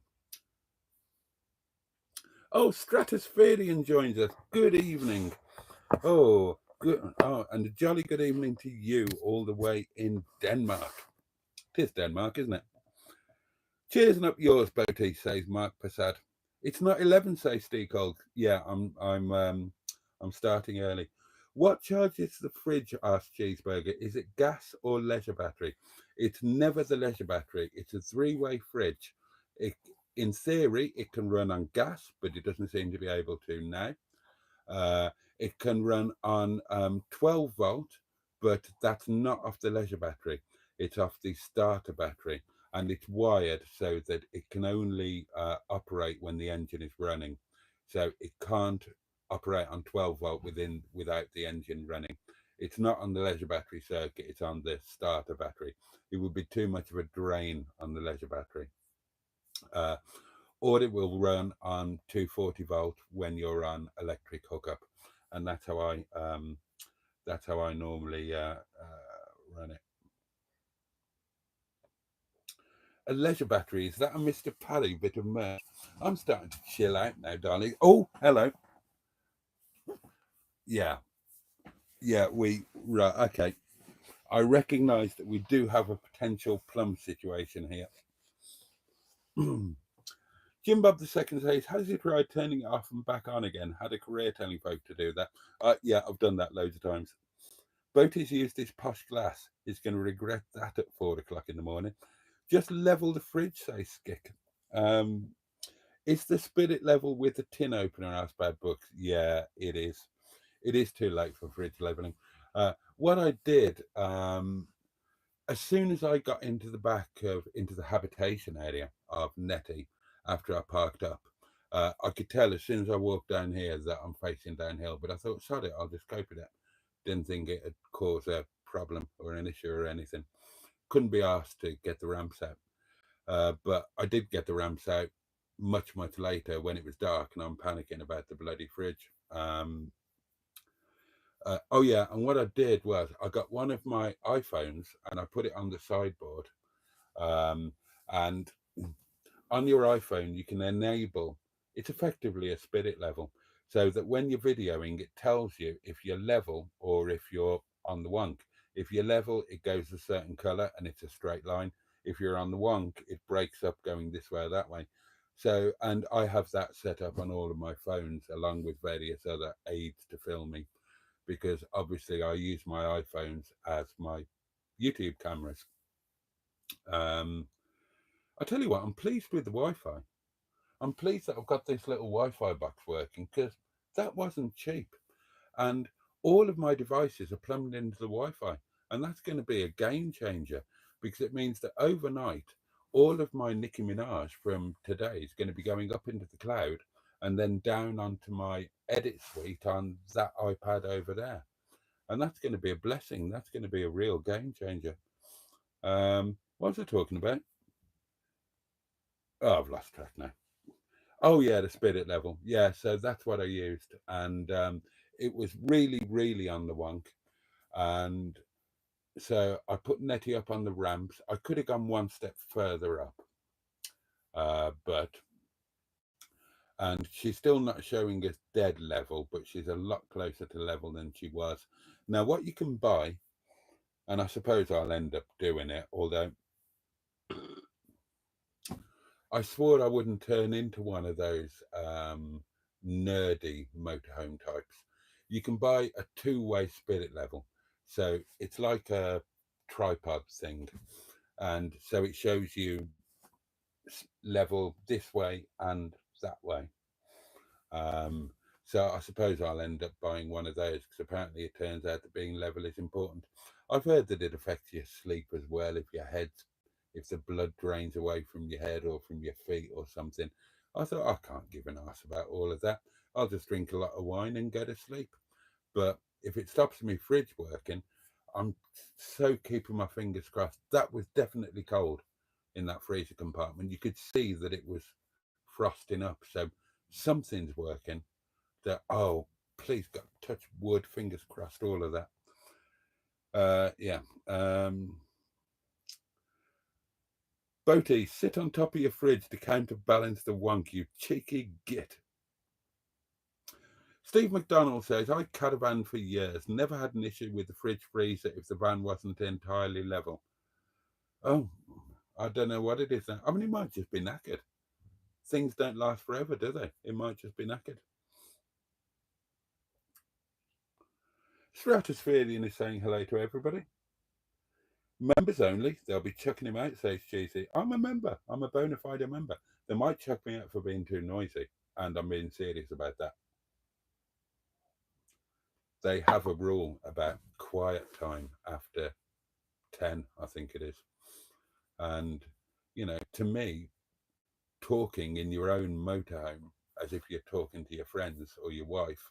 oh, Stratospherian joins us. Good evening. Oh, good. Oh, and a jolly good evening to you all the way in Denmark. It is Denmark, isn't it? Cheersing up yours, Boaty, says Mark Passad. It's not 11, says Steve Cole. Yeah, I'm starting early. What charges the fridge? Asked Cheeseburger. Is it gas or leisure battery? It's never the leisure battery. It's a three-way fridge. It, in theory, it can run on gas, but it doesn't seem to be able to now. It can run on 12 volt, but that's not off the leisure battery. It's off the starter battery, and it's wired so that it can only operate when the engine is running. So it can't operate on 12 volt without the engine running. It's not on the leisure battery circuit, it's on the starter battery. It would be too much of a drain on the leisure battery. Or it will run on 240 volt when you're on electric hookup, and that's how I normally run it. A leisure battery, is that a Mr. Paddy bit of merch? I'm starting to chill out now, darling. Oh, hello. Yeah, right, okay. I recognise that we do have a potential plum situation here. Jim Bob II says, has it tried turning it off and back on again? Had a career telling folk to do that. Yeah, I've done that loads of times. Boaty's used this posh glass. He's going to regret that at 4 o'clock in the morning. Just level the fridge, says Skick. Is the spirit level with the tin opener? Asked Bad Books. Yeah, it is. It is too late for fridge leveling. What I did, as soon as I got into the habitation area of Nettie after I parked up, I could tell as soon as I walked down here that I'm facing downhill. But I thought, sod it, I'll just cope with it. Didn't think it would cause a problem or an issue or anything. Couldn't be asked to get the ramps out. But I did get the ramps out much later when it was dark and I'm panicking about the bloody fridge. Oh yeah, and what I did was I got one of my iPhones and I put it on the sideboard. And on your iPhone, you can enable, it's effectively a spirit level, so that when you're videoing, it tells you if you're level or if you're on the wonk. If you're level, it goes a certain color and it's a straight line. If you're on the wonk, it breaks up going this way or that way. So, and I have that set up on all of my phones along with various other aids to filming, because obviously I use my iPhones as my YouTube cameras. I tell you what, I'm pleased with the Wi-Fi. I'm pleased that I've got this little Wi-Fi box working, because that wasn't cheap. And all of my devices are plumbed into the Wi-Fi. And that's going to be a game changer, because it means that overnight, all of my Nicki Minaj from today is going to be going up into the cloud and then down onto my edit suite on that iPad over there. And that's going to be a blessing. That's going to be a real game changer. What was I talking about? Oh, I've lost track now. Oh yeah, the spirit level. Yeah, so that's what I used, and it was really on the wonk, and so I put Nettie up on the ramps. I could have gone one step further up, but and she's still not showing us dead level, but she's a lot closer to level than she was. Now, what you can buy, and I suppose I'll end up doing it, although I swore I wouldn't turn into one of those nerdy motorhome types. You can buy a two-way spirit level. So it's like a tripod thing, and so it shows you level this way and that way. Um, so I suppose I'll end up buying one of those because apparently it turns out that being level is important. I've heard that it affects your sleep as well if the blood drains away from your head or from your feet or something. I thought I can't give an ass about all of that. I'll just drink a lot of wine and go to sleep. But if it stops my fridge working, I'm so keeping my fingers crossed. That was definitely cold in that freezer compartment. You could see that it was frosting up. So something's working. That please God, touch wood, fingers crossed, all of that. Yeah. Boaty, sit on top of your fridge to counterbalance the wonk, you cheeky git. Steve McDonald says, I caravan for years, never had an issue with the fridge freezer if the van wasn't entirely level. Oh, I don't know what it is now. I mean, it might just be knackered. Things don't last forever, do they? It might just be knackered. Stratospherian is saying hello to everybody. Members only. They'll be chucking him out, says Cheesy. I'm a member. I'm a bona fide member. They might chuck me out for being too noisy, and I'm being serious about that. They have a rule about quiet time after 10, I think it is. And, to me, talking in your own motorhome as if you're talking to your friends or your wife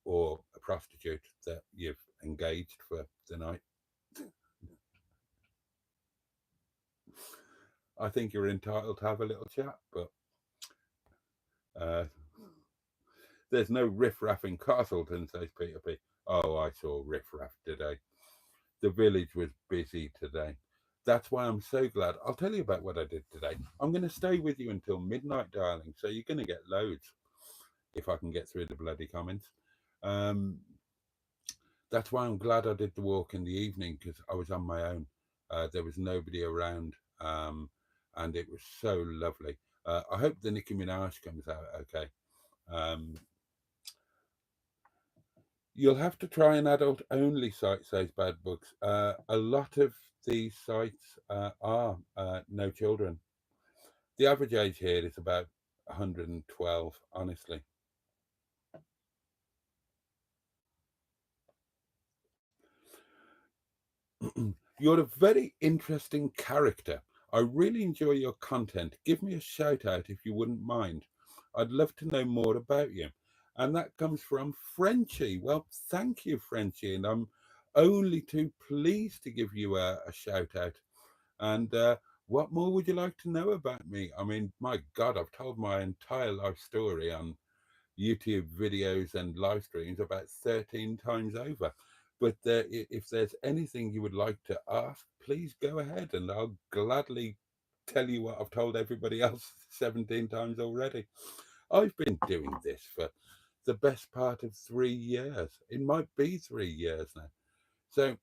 or a prostitute that you've engaged for the night, I think you're entitled to have a little chat, but there's no riff-raff in Castleton, says Peter P. Oh, I saw riff-raff today. The village was busy today. That's why I'm so glad. I'll tell you about what I did today. I'm going to stay with you until midnight, darling, so you're going to get loads if I can get through the bloody comments. That's why I'm glad I did the walk in the evening, because I was on my own. There was nobody around, and it was so lovely. I hope the Nicki Minaj comes out okay. You'll have to try an adult-only site, says Bad Books. A lot of these sites are no children. The average age here is about 112, honestly. You're a very interesting character. I really enjoy your content. Give me a shout out if you wouldn't mind. I'd love to know more about you. And that comes from Frenchie. Well, thank you, Frenchie. And I'm only too pleased to give you a shout out. And what more would you like to know about me? I mean, my God, I've told my entire life story on YouTube videos and live streams about 13 times over. But if there's anything you would like to ask, please go ahead and I'll gladly tell you what I've told everybody else 17 times already. I've been doing this for the best part of 3 years. It might be 3 years now. So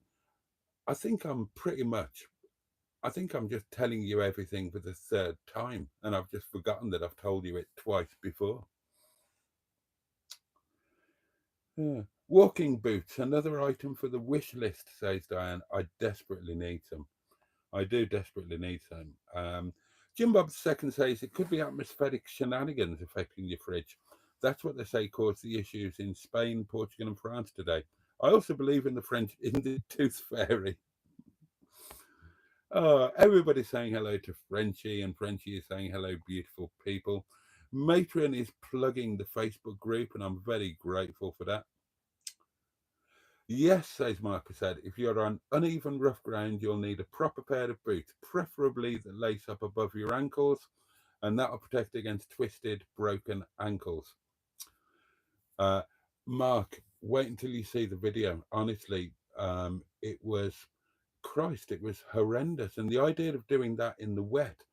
I think I'm just telling you everything for the third time, and I've just forgotten that I've told you it twice before. Yeah. Walking boots, another item for the wish list, says Diane. I desperately need some. I do desperately need some. Jim Bob II says it could be atmospheric shenanigans affecting your fridge. That's what they say caused the issues in Spain, Portugal, and France today. I also believe in the tooth fairy. Everybody's saying hello to Frenchie, and Frenchie is saying hello, beautiful people. Matron is plugging the Facebook group, and I'm very grateful for that. Yes, says Marcus said, if you're on uneven, rough ground, you'll need a proper pair of boots, preferably that lace up above your ankles, and that'll protect against twisted, broken ankles. Mark, wait until you see the video. Honestly, it was horrendous. And the idea of doing that in the wet,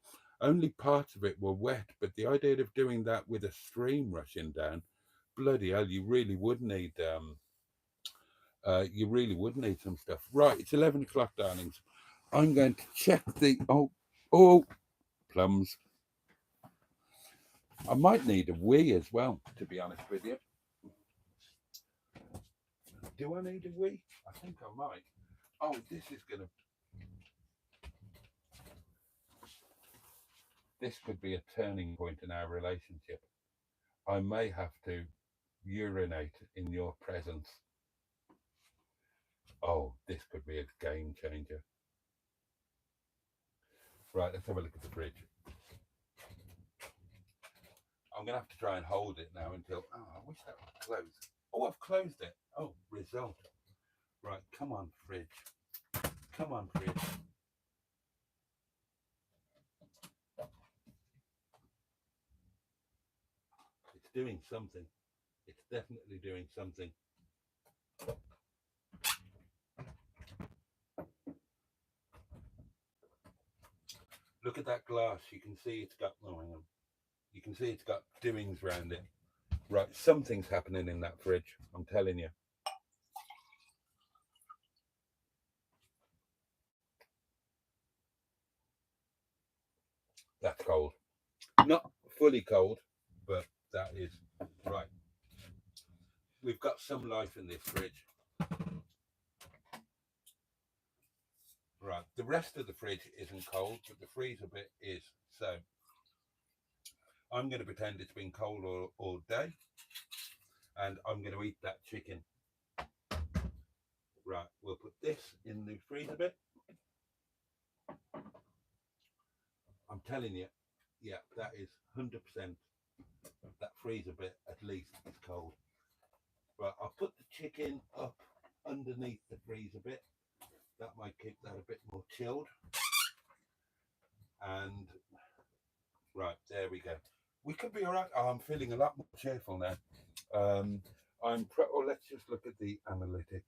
only parts of it were wet, but the idea of doing that with a stream rushing down, bloody hell, you really would need some stuff. Right, it's 11 o'clock, darlings. I'm going to check the plums. I might need a wee as well, to be honest with you. Do I need a wee? I think I might. Oh, this could be a turning point in our relationship. I may have to urinate in your presence. Oh, this could be a game changer. Right, let's have a look at the fridge. I'm going to have to try and hold it now until... Oh, I wish that would close. Oh, I've closed it. Oh, result. Right, come on, fridge. Come on, fridge. It's doing something. It's definitely doing something. Look at that glass. You can see it's got... Oh, hang on. You can see it's got doings around it. Right, something's happening in that fridge. I'm telling you. That's cold. Not fully cold, but that is right. We've got some life in this fridge. Right, the rest of the fridge isn't cold, but the freezer bit is. So I'm going to pretend it's been cold all day, and I'm going to eat that chicken. Right, we'll put this in the freezer bit. I'm telling you, yeah, that is 100%. That freezer bit at least is cold. Right, I'll put the chicken up underneath the freezer bit. That might keep that a bit more chilled. And right, there we go. We could be all right. Oh, I'm feeling a lot more cheerful now. Let's just look at the analytics.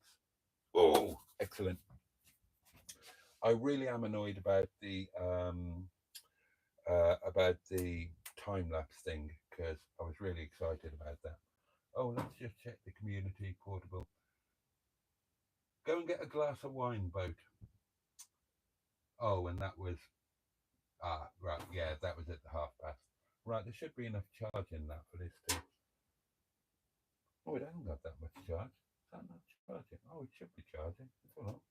Oh, excellent. I really am annoyed about the time lapse thing, because I was really excited about that. Oh, let's just check the community portable. Go and get a glass of wine, Boat. Oh, and that was right, yeah, that was at the 1:30. Right, there should be enough charge in that for this too. Oh, it hasn't got that much charge. Is that not charging? Oh, it should be charging. It's all right.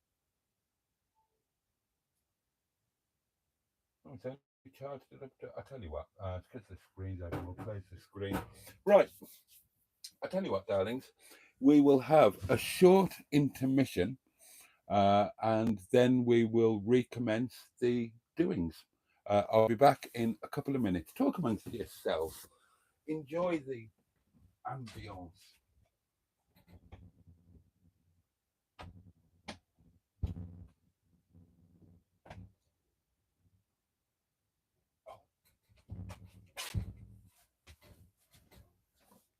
Oh, it's only charged it up to... I tell you what, it's because the screen's open. We'll close the screen. Right. I tell you what, darlings, we will have a short intermission, and then we will recommence the doings. I'll be back in a couple of minutes. Talk amongst yourselves. Enjoy the ambience.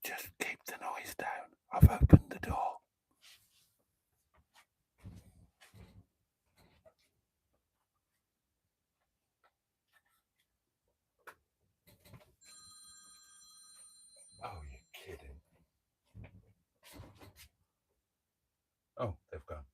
Just keep the noise down. I've opened the door. Oh, you're kidding. Oh, they've gone.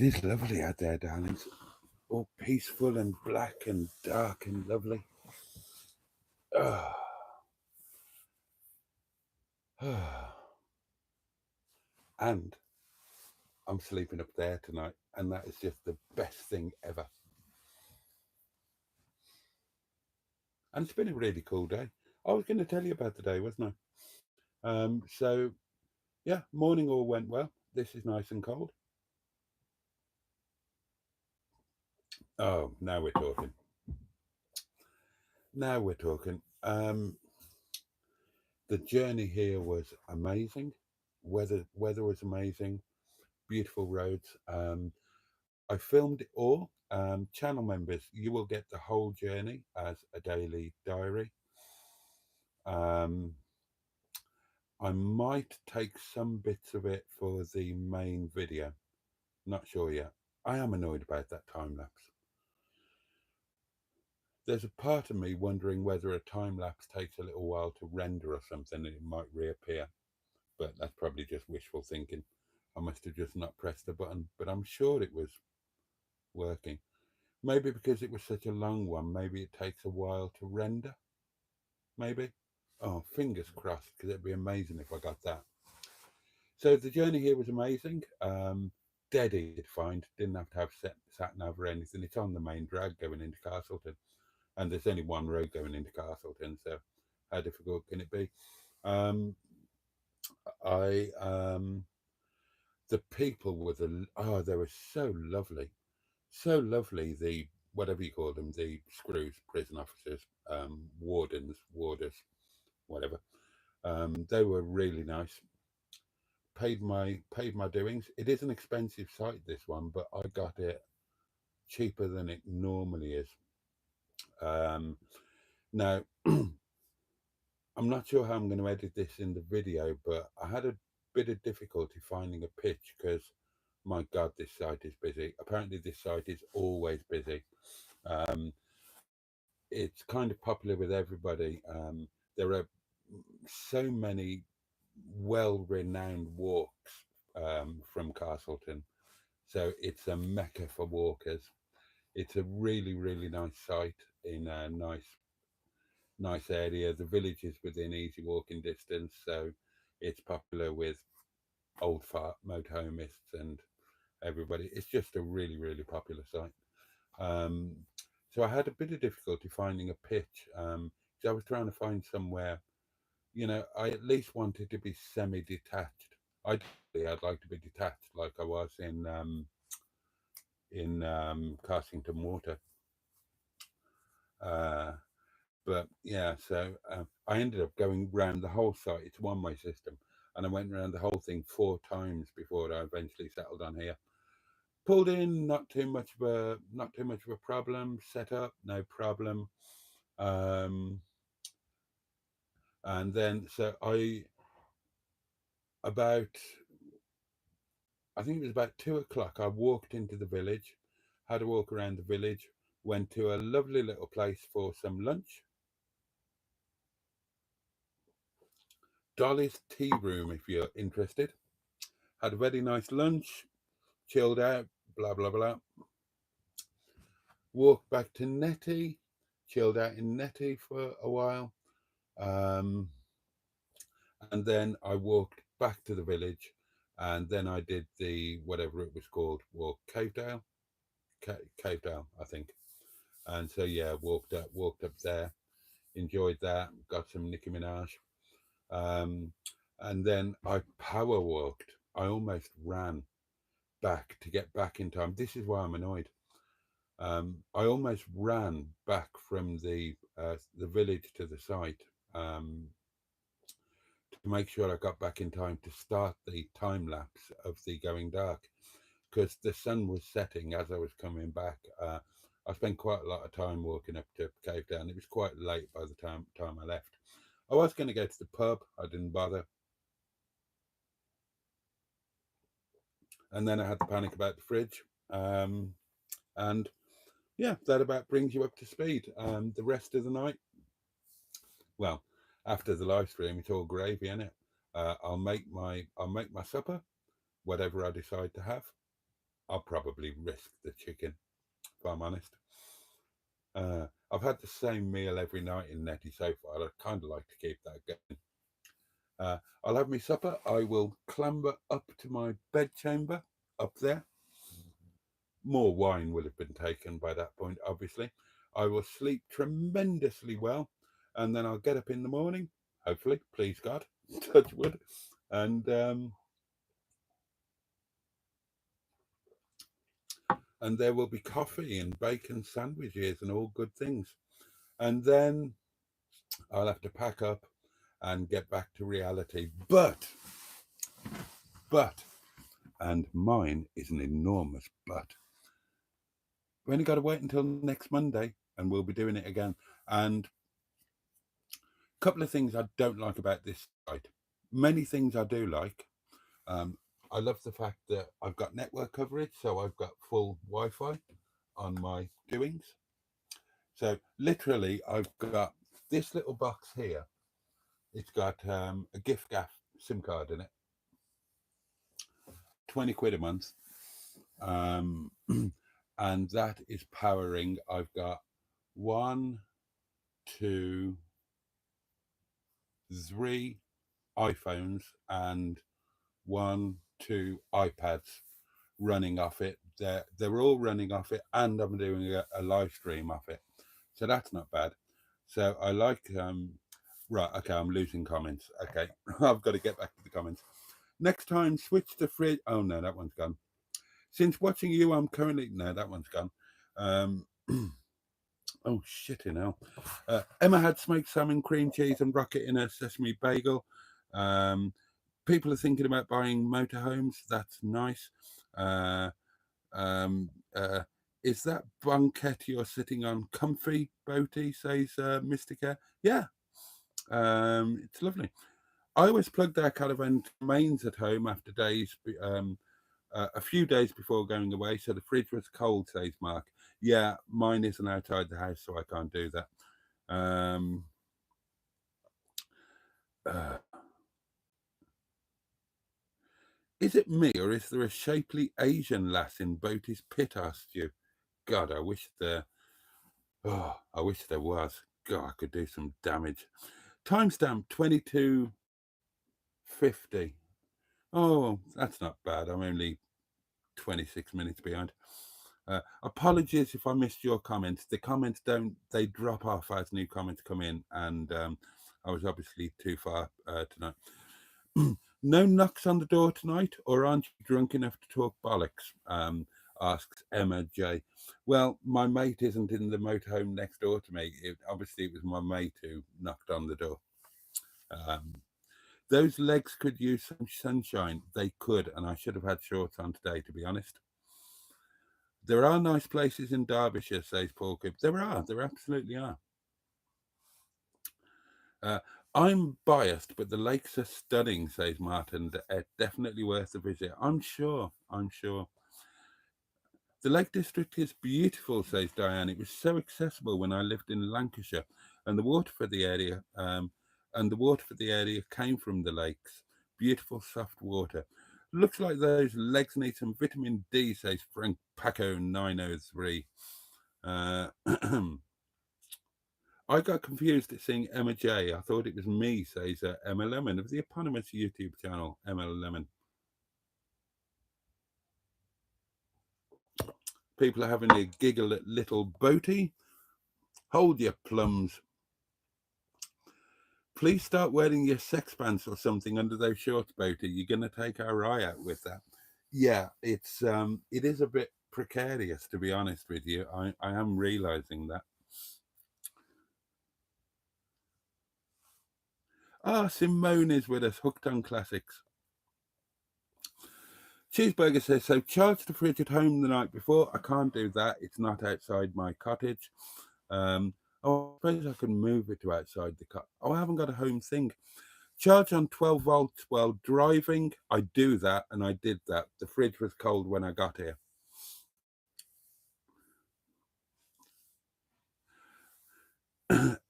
It is lovely out there, darlings. All peaceful and black and dark and lovely. Ah. And I'm sleeping up there tonight, and that is just the best thing ever. And it's been a really cool day. I was going to tell you about the day, wasn't I? So yeah, morning all went well. This is nice and cold. Oh, now we're talking. Now we're talking. The journey here was amazing. Weather was amazing. Beautiful roads. I filmed it all. Channel members, you will get the whole journey as a daily diary. Um, I might take some bits of it for the main video. Not sure yet. I am annoyed about that time lapse. There's a part of me wondering whether a time lapse takes a little while to render or something and it might reappear. But that's probably just wishful thinking. I must have just not pressed the button, but I'm sure it was working. Maybe because it was such a long one, maybe it takes a while to render. Maybe. Oh, fingers crossed, because it'd be amazing if I got that. So the journey here was amazing. Dead easy to find. Didn't have to have sat nav or anything. It's on the main drag going into Castleton, and there's only one road going into Castleton. So how difficult can it be? Um, I The people were they were so lovely, so lovely. The whatever you call them, the screws, prison officers, warders, whatever. They were really nice. Paid my doings. It is an expensive site, this one, but I got it cheaper than it normally is. Now I'm not sure how I'm going to edit this in the video, but I had a bit of difficulty finding a pitch because my god, this site is busy. Apparently this site is always busy. um, it's kind of popular with everybody. There are so many well-renowned walks from Castleton, so it's a mecca for walkers. It's a really, really nice site in a nice area. The village is within easy walking distance, so it's popular with old fart motorhomists and everybody. It's just a really, really popular site. Um, so I had a bit of difficulty finding a pitch. So I was trying to find somewhere, I at least wanted to be semi-detached. I'd like to be detached like I was in Castleton Water. Uh, but yeah, so I ended up going round the whole site. It's a one-way system, and I went around the whole thing 4 times before I eventually settled on here. Pulled in, not too much of a problem. Set up, no problem. Um, and then so about I think it was about 2 o'clock. I walked into the village, had a walk around the village, went to a lovely little place for some lunch. Dolly's Tea Room, if you're interested. Had a very nice lunch, chilled out, blah, blah, blah. Walked back to Nettie, chilled out in Nettie for a while. And then I walked back to the village, and then I did the whatever it was called, walk Cavedale, Cavedale, I think. And so yeah, walked up there, enjoyed that, got some Nicki Minaj, um, and then I power walked. I almost ran back to get back in time. This is why I'm annoyed. I almost ran back from the village to the site. To make sure I got back in time to start the time lapse of the going dark, because the sun was setting as I was coming back. I spent quite a lot of time walking up to Cave Down. It was quite late by the time I left. I was going to go to the pub. I didn't bother. And then I had to panic about the fridge. And yeah, that about brings you up to speed. The rest of the night, well, after the live stream, it's all gravy, innit? I'll make my supper, whatever I decide to have. I'll probably risk the chicken, if I'm honest. I've had the same meal every night in Netty so far. I'd kind of like to keep that going. I'll have my supper. I will clamber up to my bedchamber up there. More wine will have been taken by that point, obviously. I will sleep tremendously well, and then I'll get up in the morning, hopefully, please God, touch wood, and and there will be coffee and bacon sandwiches and all good things. And then I'll have to pack up and get back to reality. But, and mine is an enormous but. We only got to wait until next Monday and we'll be doing it again. And a couple of things I don't like about this site. Many things I do like. Um, I love the fact that I've got network coverage, so I've got full Wi-Fi on my doings. So literally, I've got this little box here. It's got a gift gaff SIM card in it, 20 quid a month, and that is powering. I've got 1, 2, 3 iPhones and 1, 2 iPads running off it. They're all running off it, and I'm doing a live stream off it, so that's not bad. So I like right. Okay, I'm losing comments. Okay, I've got to get back to the comments. Next time, switch the fridge. Oh no, that one's gone. Since watching you, I'm currently no, that one's gone. Oh shit, you know. Emma had smoked salmon, cream cheese, and rocket in a sesame bagel. People are thinking about buying motorhomes. That's nice. Uh, um, uh, is that banquette you're sitting on comfy, Boaty? Says Mr. Care. Yeah, it's lovely. I always plug their Caravan mains at home after days, a few days before going away, so the fridge was cold, says Mark. Yeah, mine isn't outside the house, so I can't do that. Uh, is it me, or is there a shapely Asian lass in Boaty's pit? Asked you. God, I wish there. Oh, I wish there was. God, I could do some damage. Timestamp 22:50. Oh, that's not bad. I'm only 26 minutes behind. Apologies if I missed your comments. The comments they drop off as new comments come in, and I was obviously too far tonight. No knocks on the door tonight, or aren't you drunk enough to talk bollocks? Asks Emma J. Well, my mate isn't in the motorhome next door to me. Obviously, it was my mate who knocked on the door. Those legs could use some sunshine. They could, and I should have had shorts on today, to be honest. There are nice places in Derbyshire, says Paul Coop. There absolutely are. I'm biased, but the lakes are stunning, says Martin. Definitely worth a visit. I'm sure. The Lake District is beautiful, says Diane. It was so accessible when I lived in Lancashire, and the water for the area, came from the lakes. Beautiful, soft water. Looks like those legs need some vitamin D, says Frank Paco 903. I got confused at seeing Emma J. I thought it was me, says Emma Lemon of the eponymous YouTube channel, Emma Lemon. People are having a giggle at little Boaty. Hold your plums. Please start wearing your sex pants or something under those shorts, Boaty. You're going to take our eye out with that. Yeah, it is a bit precarious, to be honest with you. I am realizing that. Simone is with us, hooked on classics. Cheeseburger says, so charge the fridge at home the night before. I can't do that. It's not outside my cottage. I suppose I can move it to outside the cottage. I haven't got a home thing. Charge on 12 volts while driving. I do that, and I did that. The fridge was cold when I got here.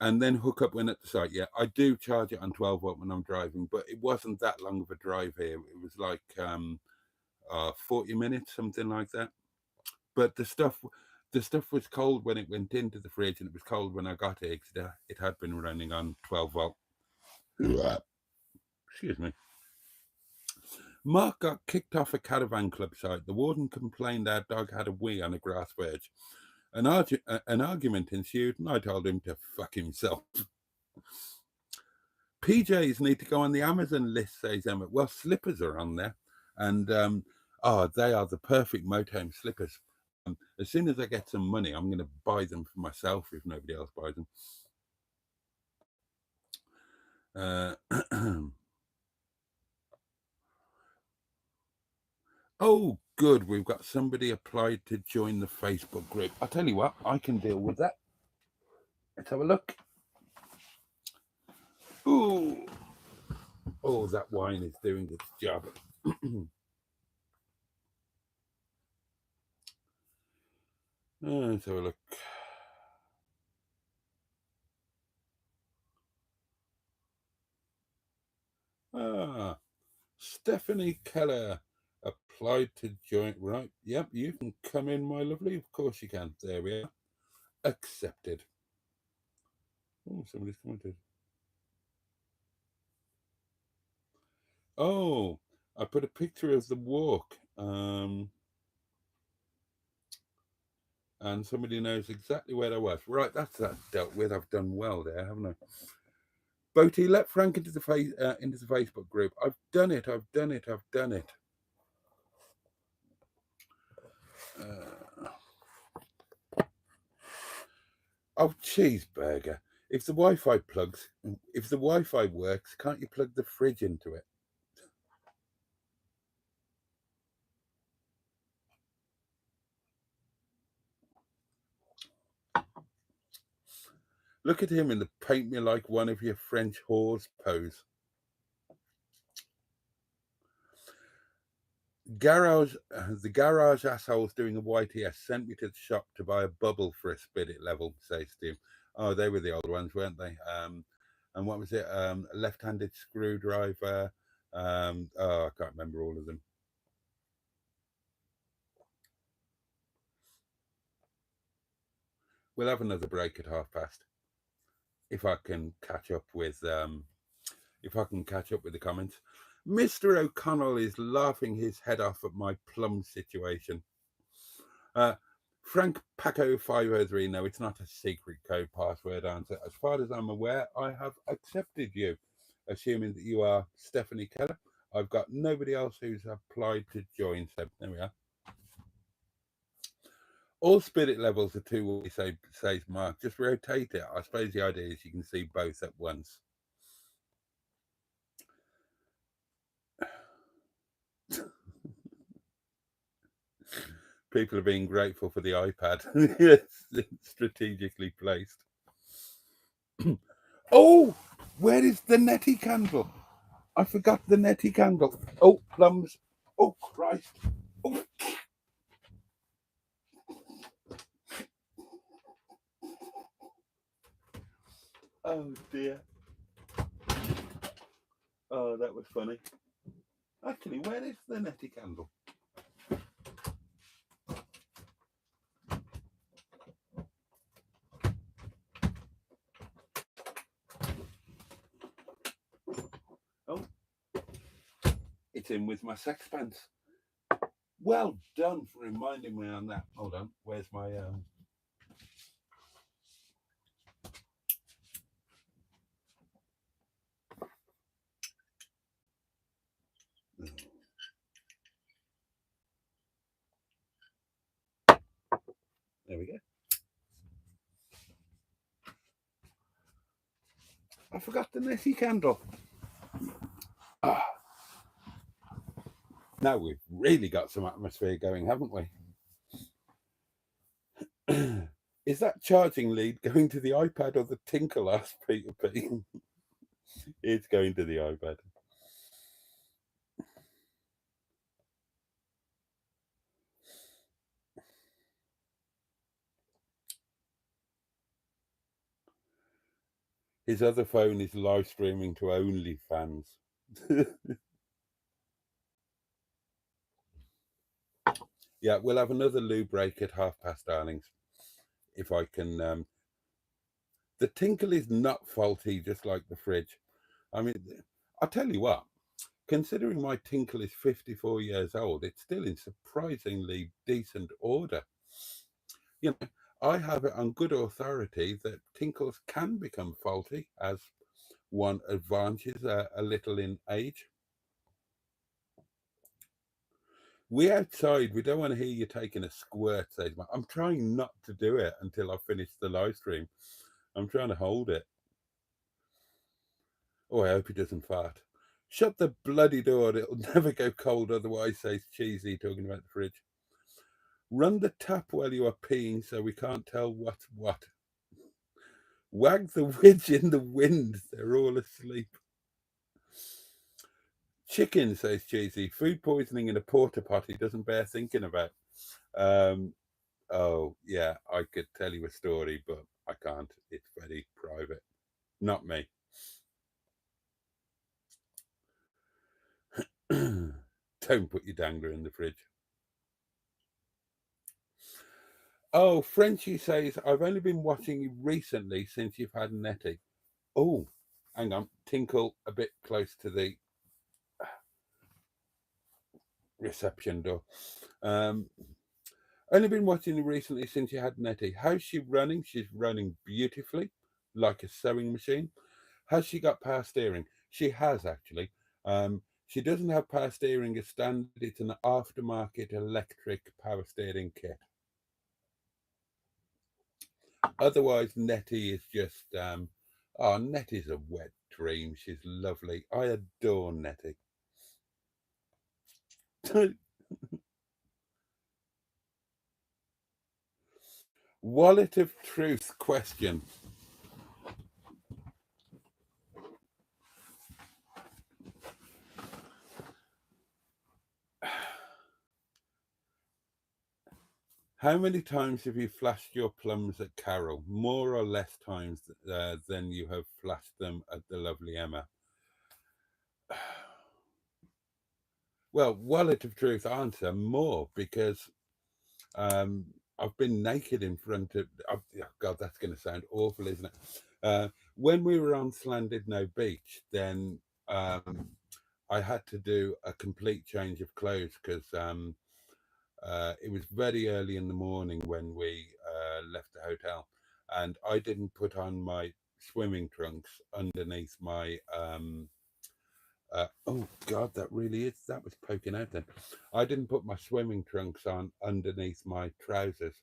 And then hook up when at the site. Yeah, I do charge it on 12 volt when I'm driving, but it wasn't that long of a drive here. It was like 40 minutes, something like that. But the stuff was cold when it went into the fridge, and it was cold when I got it. It had been running on 12 volt. Excuse me. Mark got kicked off a Caravan club site. The warden complained our dog had a wee on a grass verge. An argument ensued, and I told him to fuck himself. PJs need to go on the Amazon list, says Emma. Well, slippers are on there, and they are the perfect motorhome slippers. As soon as I get some money, I'm going to buy them for myself if nobody else buys them. Oh, good. We've got somebody applied to join the Facebook group. I'll tell you what, I can deal with that. Let's have a look. Ooh. Oh, that wine is doing its job. Let's have a look. Stephanie Keller applied to join. Right. Yep, you can come in, my lovely. Of course you can. There we are. Accepted. Oh, somebody's commented. Oh, I put a picture of the walk. And somebody knows exactly where I was. Right, that's that dealt with. I've done well there, haven't I? Boaty, let Frank into the Facebook group. I've done it. Oh, cheeseburger. If the Wi-Fi works, can't you plug the fridge into it? Look at him in the paint me like one of your French whores pose. The garage assholes doing a YTS sent me to the shop to buy a bubble for a spirit level, says Steve. Oh, they were the old ones, weren't they? And what was it? A left-handed screwdriver. I can't remember all of them. We'll have another break at past. If I can catch up with the comments. Mr. O'Connell is laughing his head off at my plum situation. Frank Paco 503. No, it's not a secret code password answer. As far as I'm aware, I have accepted you, assuming that you are Stephanie Keller. I've got nobody else who's applied to join, so there we are. All spirit levels are 2, says Mark. Just rotate it. I suppose the idea is you can see both at once. People are being grateful for the iPad. Yes, it's strategically placed. Oh, where is the netty candle? I forgot the netty candle. Oh, plums. Oh, Christ. Oh. Oh, dear. Oh, that was funny. Actually, where is the netty candle? Oh, it's in with my sexpence. Well done for reminding me on that. Hold on, where's my there we go. I forgot the netty candle. Now we've really got some atmosphere going, haven't we? Is that charging lead going to the iPad or the Tinkle? Asked Peter P. It's going to the iPad. His other phone is live streaming to OnlyFans. Yeah, we'll have another loo break at past, darlings. If I can. The tinkle is not faulty, just like the fridge. I mean, I'll tell you what. Considering my tinkle is 54 years old, it's still in surprisingly decent order. You know, I have it on good authority that tinkles can become faulty as one advances a little in age. We outside, we don't want to hear you taking a squirt, says Mark. I'm trying not to do it until I finish the live stream. I'm trying to hold it. Oh, I hope he doesn't fart. Shut the bloody door, it'll never go cold otherwise, says Cheesy, talking about the fridge. Run the tap while you are peeing so we can't tell what's what. Wag the widge in the wind, they're all asleep. Chicken, says Cheesy. Food poisoning in a porta potty doesn't bear thinking about. Oh, yeah, I could tell you a story, but I can't. It's very private. Not me. Don't put your dangler in the fridge. Oh, Frenchie says, I've only been watching you recently since you've had Nettie. Oh, hang on. Tinkle a bit close to the reception door. Only been watching you recently since you had Nettie. How's she running? She's running beautifully, like a sewing machine. Has she got power steering? She has, actually. She doesn't have power steering as standard. It's an aftermarket electric power steering kit. Otherwise, Nettie is just, oh, Nettie's a wet dream. She's lovely. I adore Nettie. Wallet of truth question. How many times have you flashed your plums at Carol? More or less times than you have flashed them at the lovely Emma? Well, wallet of truth answer more because I've been naked in front of. Oh, God, that's going to sound awful, isn't it? When we were on Llandudno Beach, then I had to do a complete change of clothes because it was very early in the morning when we left the hotel, and I didn't put on my swimming trunks underneath my. Oh God, that really is. That was poking out then. I didn't put my swimming trunks on underneath my trousers.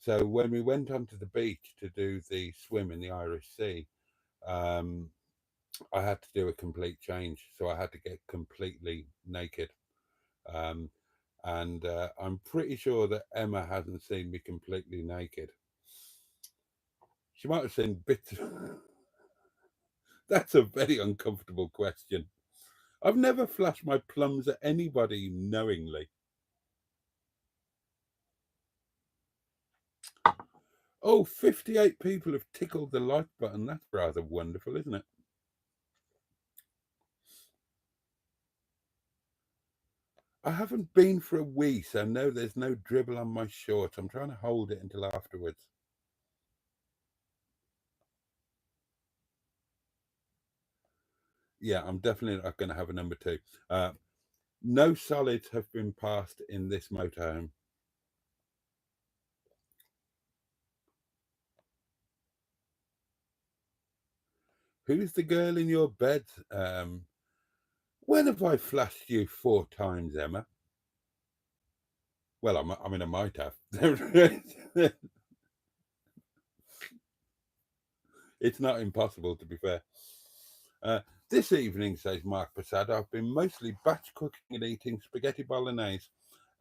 So when we went onto the beach to do the swim in the Irish Sea, um, I had to do a complete change. So I had to get completely naked. Um, and I'm pretty sure that Emma hasn't seen me completely naked. She might have seen bits. That's a very uncomfortable question. I've never flashed my plums at anybody knowingly. Oh, 58 people have tickled the like button. That's rather wonderful, isn't it? I haven't been for a wee, so no, there's no dribble on my shorts. I'm trying to hold it until afterwards. Yeah, I'm definitely not going to have a number two. No solids have been passed in this motorhome. Who's the girl in your bed? When have I flashed you 4 times, Emma? Well, I mean, I might have. It's not impossible, to be fair. This evening, says Mark Passad, I've been mostly batch cooking and eating spaghetti bolognese.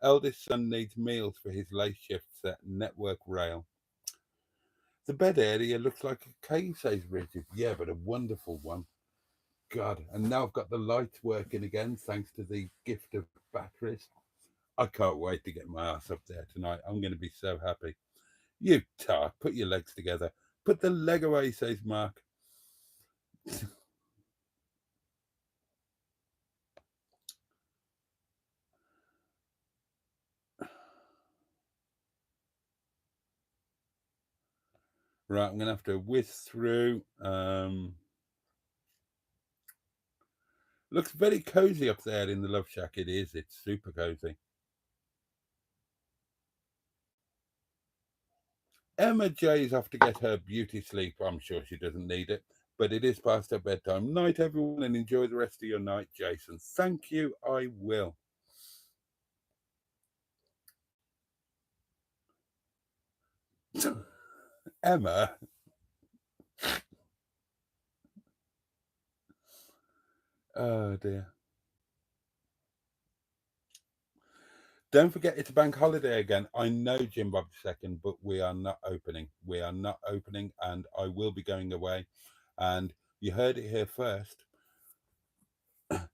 Eldest son needs meals for his late shifts at Network Rail. The bed area looks like a cave, says Richard. Yeah, but a wonderful one. God, and now I've got the lights working again thanks to the gift of batteries. I can't wait to get my ass up there tonight. I'm going to be so happy. You tart, put your legs together. Put the leg away, says Mark. Right, I'm going to have to whiz through. Looks very cozy up there in the Love Shack. It is. It's super cozy. Emma J's off to get her beauty sleep. I'm sure she doesn't need it, but it is past her bedtime. Night, everyone, and enjoy the rest of your night, Jason. Thank you. I will. Emma. Oh dear. Don't forget it's a bank holiday again. I know Jim Bob's second, but we are not opening. We are not opening, and I will be going away. And you heard it here first.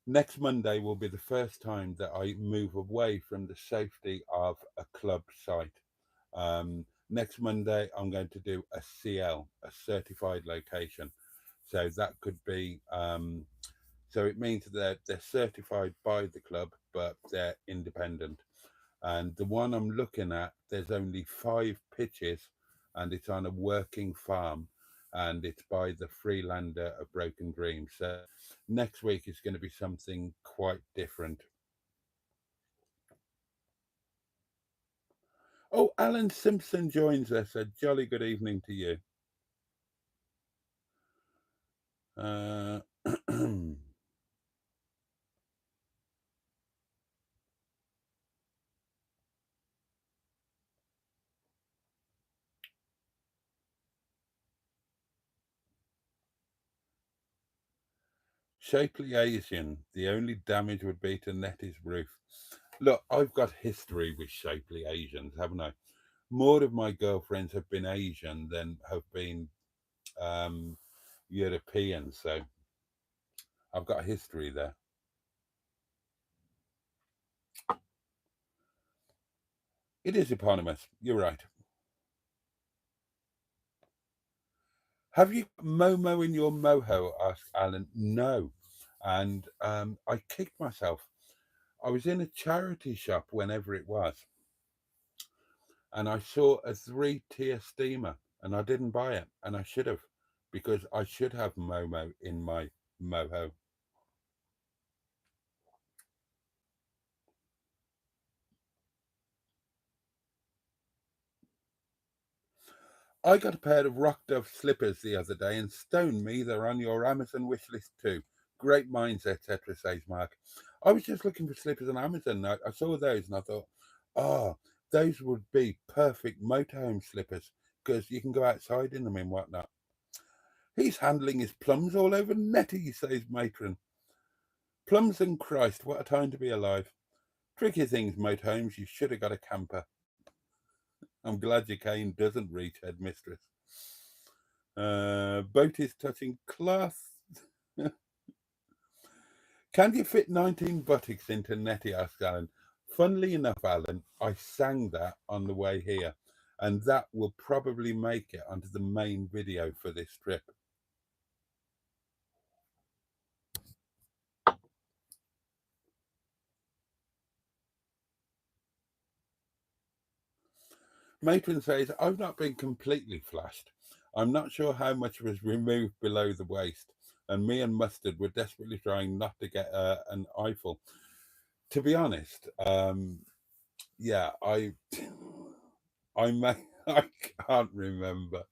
Next Monday will be the first time that I move away from the safety of a club site. Next Monday, I'm going to do a CL, a certified location. So that could be, so it means that they're certified by the club, but they're independent. And the one I'm looking at, there's only 5 pitches, and it's on a working farm, and it's by the Freelander of Broken Dreams. So next week is going to be something quite different. Oh, Alan Simpson joins us. A jolly good evening to you. Shapely Asian. The only damage would be to Nettie's roof. Look, I've got history with shapely Asians, haven't I? More of my girlfriends have been Asian than have been um, European, so I've got a history there. It is eponymous. You're right. Have you Momo in your moho? Asked Alan. No. And I kicked myself. I was in a charity shop whenever it was, and I saw a 3-tier steamer, and I didn't buy it, and I should have, because I should have Momo in my moho. I got a pair of Rock Dove slippers the other day, and stone me, they're on your Amazon wish list too. Great minds, etc., says Mark. I was just looking for slippers on Amazon. I saw those and I thought, oh, those would be perfect motorhome slippers because you can go outside in them and whatnot. He's handling his plums all over Nettie, says Matron. Plums and Christ, what a time to be alive. Tricky things, motorhomes, you should have got a camper. I'm glad your cane doesn't reach headmistress. Boaty's touching cloth. Can you fit 19 buttocks into Nettie? Asked Alan. Funnily enough, Alan, I sang that on the way here, and that will probably make it onto the main video for this trip. Matron says, I've not been completely flashed. I'm not sure how much was removed below the waist, and me and Mustard were desperately trying not to get an eyeful. To be honest, yeah, I may, I can't remember.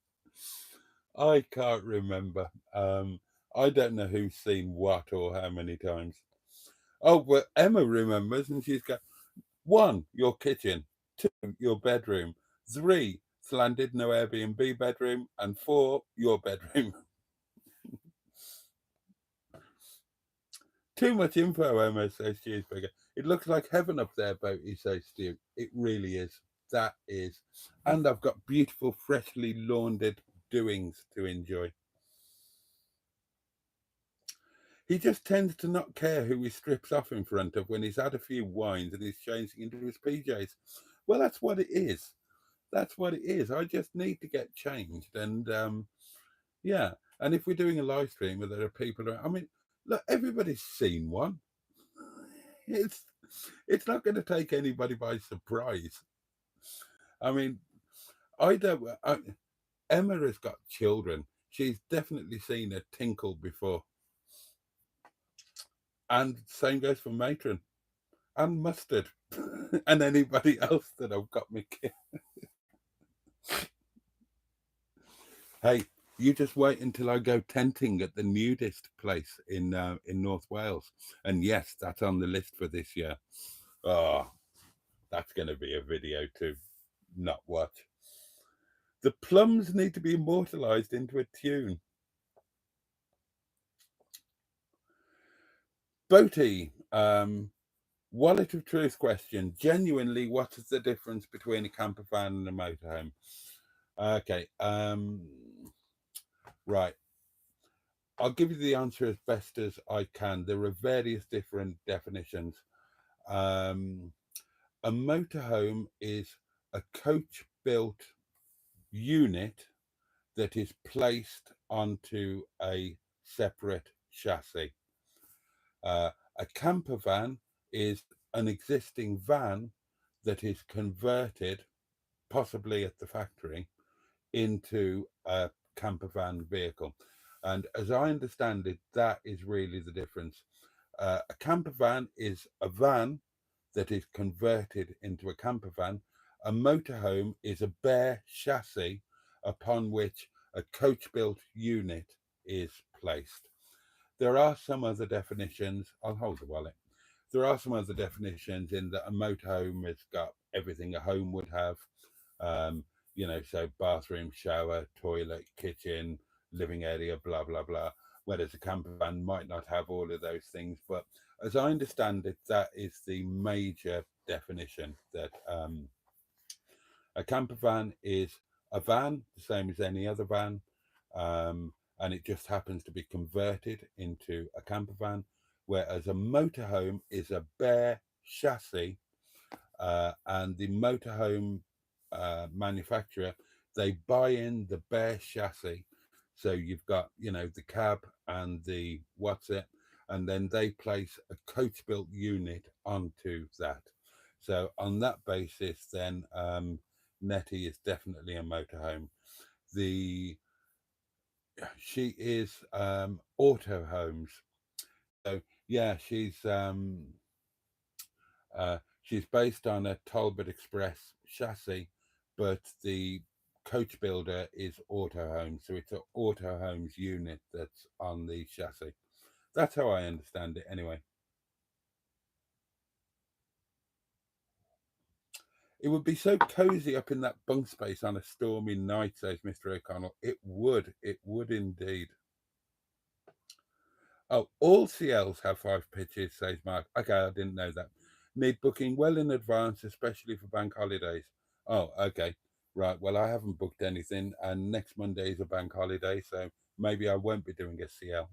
I can't remember. I don't know who's seen what or how many times. Oh, well, Emma remembers, and she's got 1, your kitchen, 2, your bedroom, 3, slanted no Airbnb bedroom, and 4, your bedroom. Too much info, Emma, says Cheeseburger. It looks like heaven up there, Boaty, says Stu. It really is. That is. And I've got beautiful, freshly laundered doings to enjoy. He just tends to not care who he strips off in front of when he's had a few wines and he's changing into his PJs. Well, that's what it is. That's what it is. I just need to get changed. And yeah. And if we're doing a live stream where there are people around, I mean, look, everybody's seen one. It's not going to take anybody by surprise. I mean, I don't. Emma has got children. She's definitely seen a tinkle before. And same goes for Matron and Mustard and anybody else that I've got me kid. Hey, you just wait until I go tenting at the nudist place in North Wales. And yes, that's on the list for this year. Oh, that's going to be a video to not watch. The plums need to be immortalized into a tune. Boaty, wallet of truth question. Genuinely, what is the difference between a camper van and a motorhome? Okay, right. I'll give you the answer as best as I can. There are various different definitions. A motorhome is a coach-built unit that is placed onto a separate chassis. A camper van is an existing van that is converted, possibly at the factory, into a camper van vehicle. And as I understand it, that is really the difference. A camper van is a van that is converted into a camper van. A motorhome is a bare chassis upon which a coach-built unit is placed. There are some other definitions. I'll hold the wallet. There are some other definitions in that a motorhome has got everything a home would have. You know, so bathroom, shower, toilet, kitchen, living area, blah, blah, blah. Whereas a camper van might not have all of those things. But as I understand it, that is the major definition, that a camper van is a van, the same as any other van. And it just happens to be converted into a camper van, whereas a motorhome is a bare chassis, and the motorhome manufacturer, they buy in the bare chassis. So you've got, you know, the cab and the what's it, and then they place a coach built unit onto that. So on that basis, then Nettie is definitely a motorhome. She is Auto Homes. So yeah, she's based on a Talbot Express chassis, but the coach builder is Auto Homes, so it's an Auto Homes unit that's on the chassis. That's how I understand it anyway. It would be so cozy up in that bunk space on a stormy night, says Mr. O'Connell. It would indeed. Oh, all CLs have 5 pitches, says Mark. Okay, I didn't know that. Need booking well in advance, especially for bank holidays. Oh, okay. Right. Well, I haven't booked anything, and next Monday is a bank holiday, so maybe I won't be doing a CL.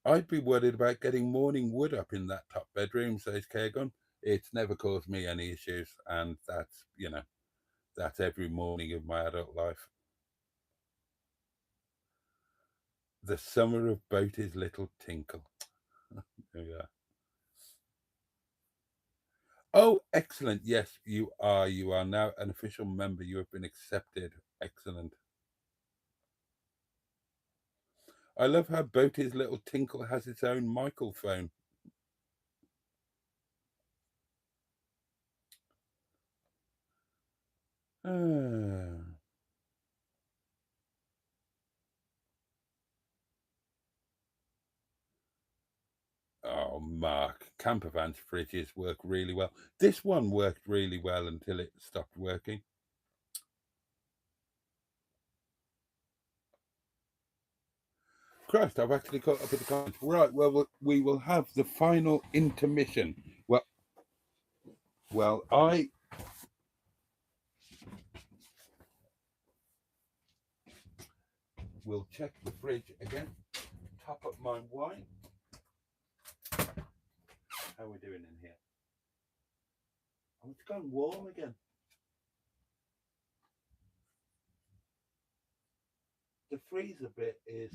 I'd be worried about getting morning wood up in that top bedroom, says Kagan. It's never caused me any issues, and that's, you know, that's every morning of my adult life. The summer of Boaty's little tinkle. There we are. Oh, excellent. Yes, you are. You are now an official member. You have been accepted. Excellent. I love how Boaty's little tinkle has its own microphone. Ah. Oh, Mark, campervan's fridges work really well. This one worked really well until it stopped working. Christ, I've actually caught up with the comments. Right, well, we will have the final intermission. Well, I will check the fridge again, top up my wine. How are we doing in here? Oh, it's gone warm again. The freezer bit is...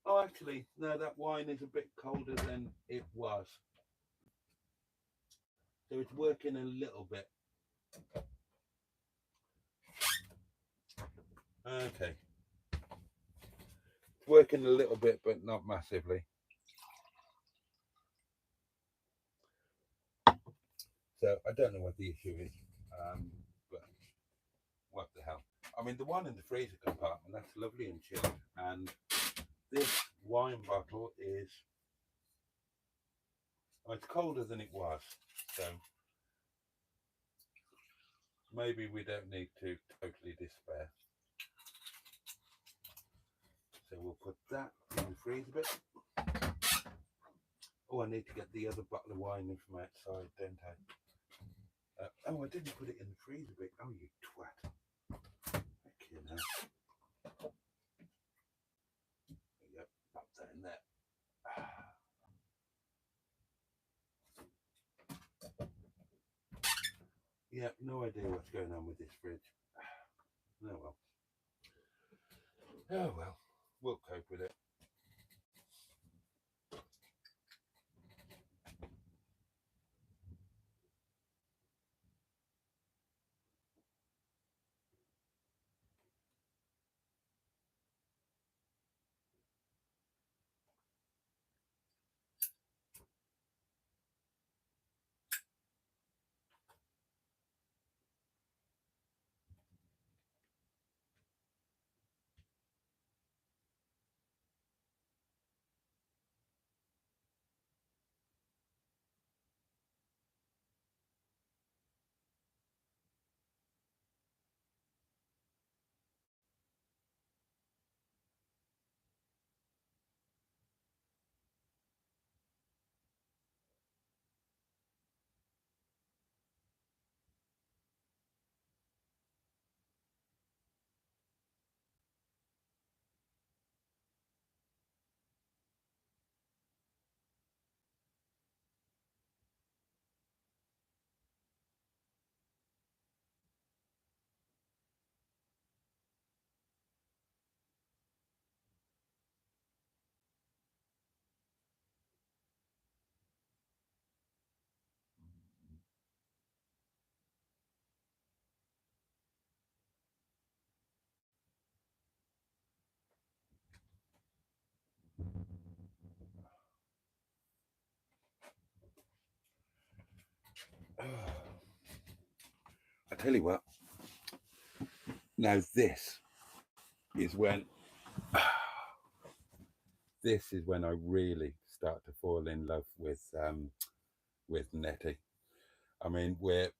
Oh, actually, no, that wine is a bit colder than it was. So it's working a little bit. Okay. It's working a little bit, but not massively. So I don't know what the issue is. But what the hell. I mean, the one in the freezer compartment, that's lovely and chilled. And this wine bottle is, well, it's colder than it was. So maybe we don't need to totally despair. So we'll put that in the freezer bit. Oh, I need to get the other bottle of wine in from outside, don't I? Oh, I didn't put it in the freezer bit. Oh, you twat. Okay, now. Yep, pop that in there. Yeah, no idea what's going on with this fridge. Oh well. Oh well. We'll cope with it. I tell you what. Now this is when I really start to fall in love with Netty. I mean, we're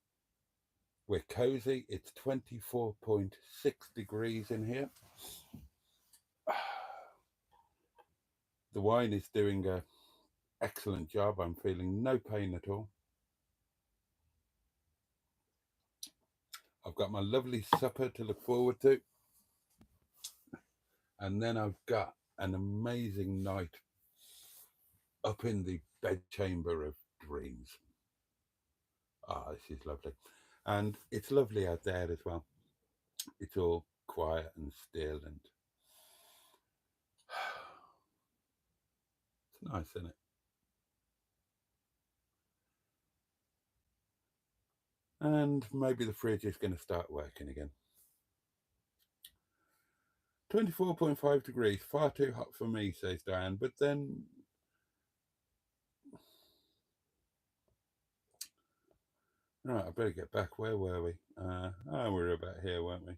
cozy. It's 24.6 degrees in here. The wine is doing an excellent job. I'm feeling no pain at all. I've got my lovely supper to look forward to. And then I've got an amazing night up in the bedchamber of dreams. Ah, this is lovely. And it's lovely out there as well. It's all quiet and still, and it's nice, isn't it? And maybe the fridge is going to start working again. 24.5 degrees, far too hot for me, says Diane. But then, right, I better get back. Where were we? We were about here, weren't we?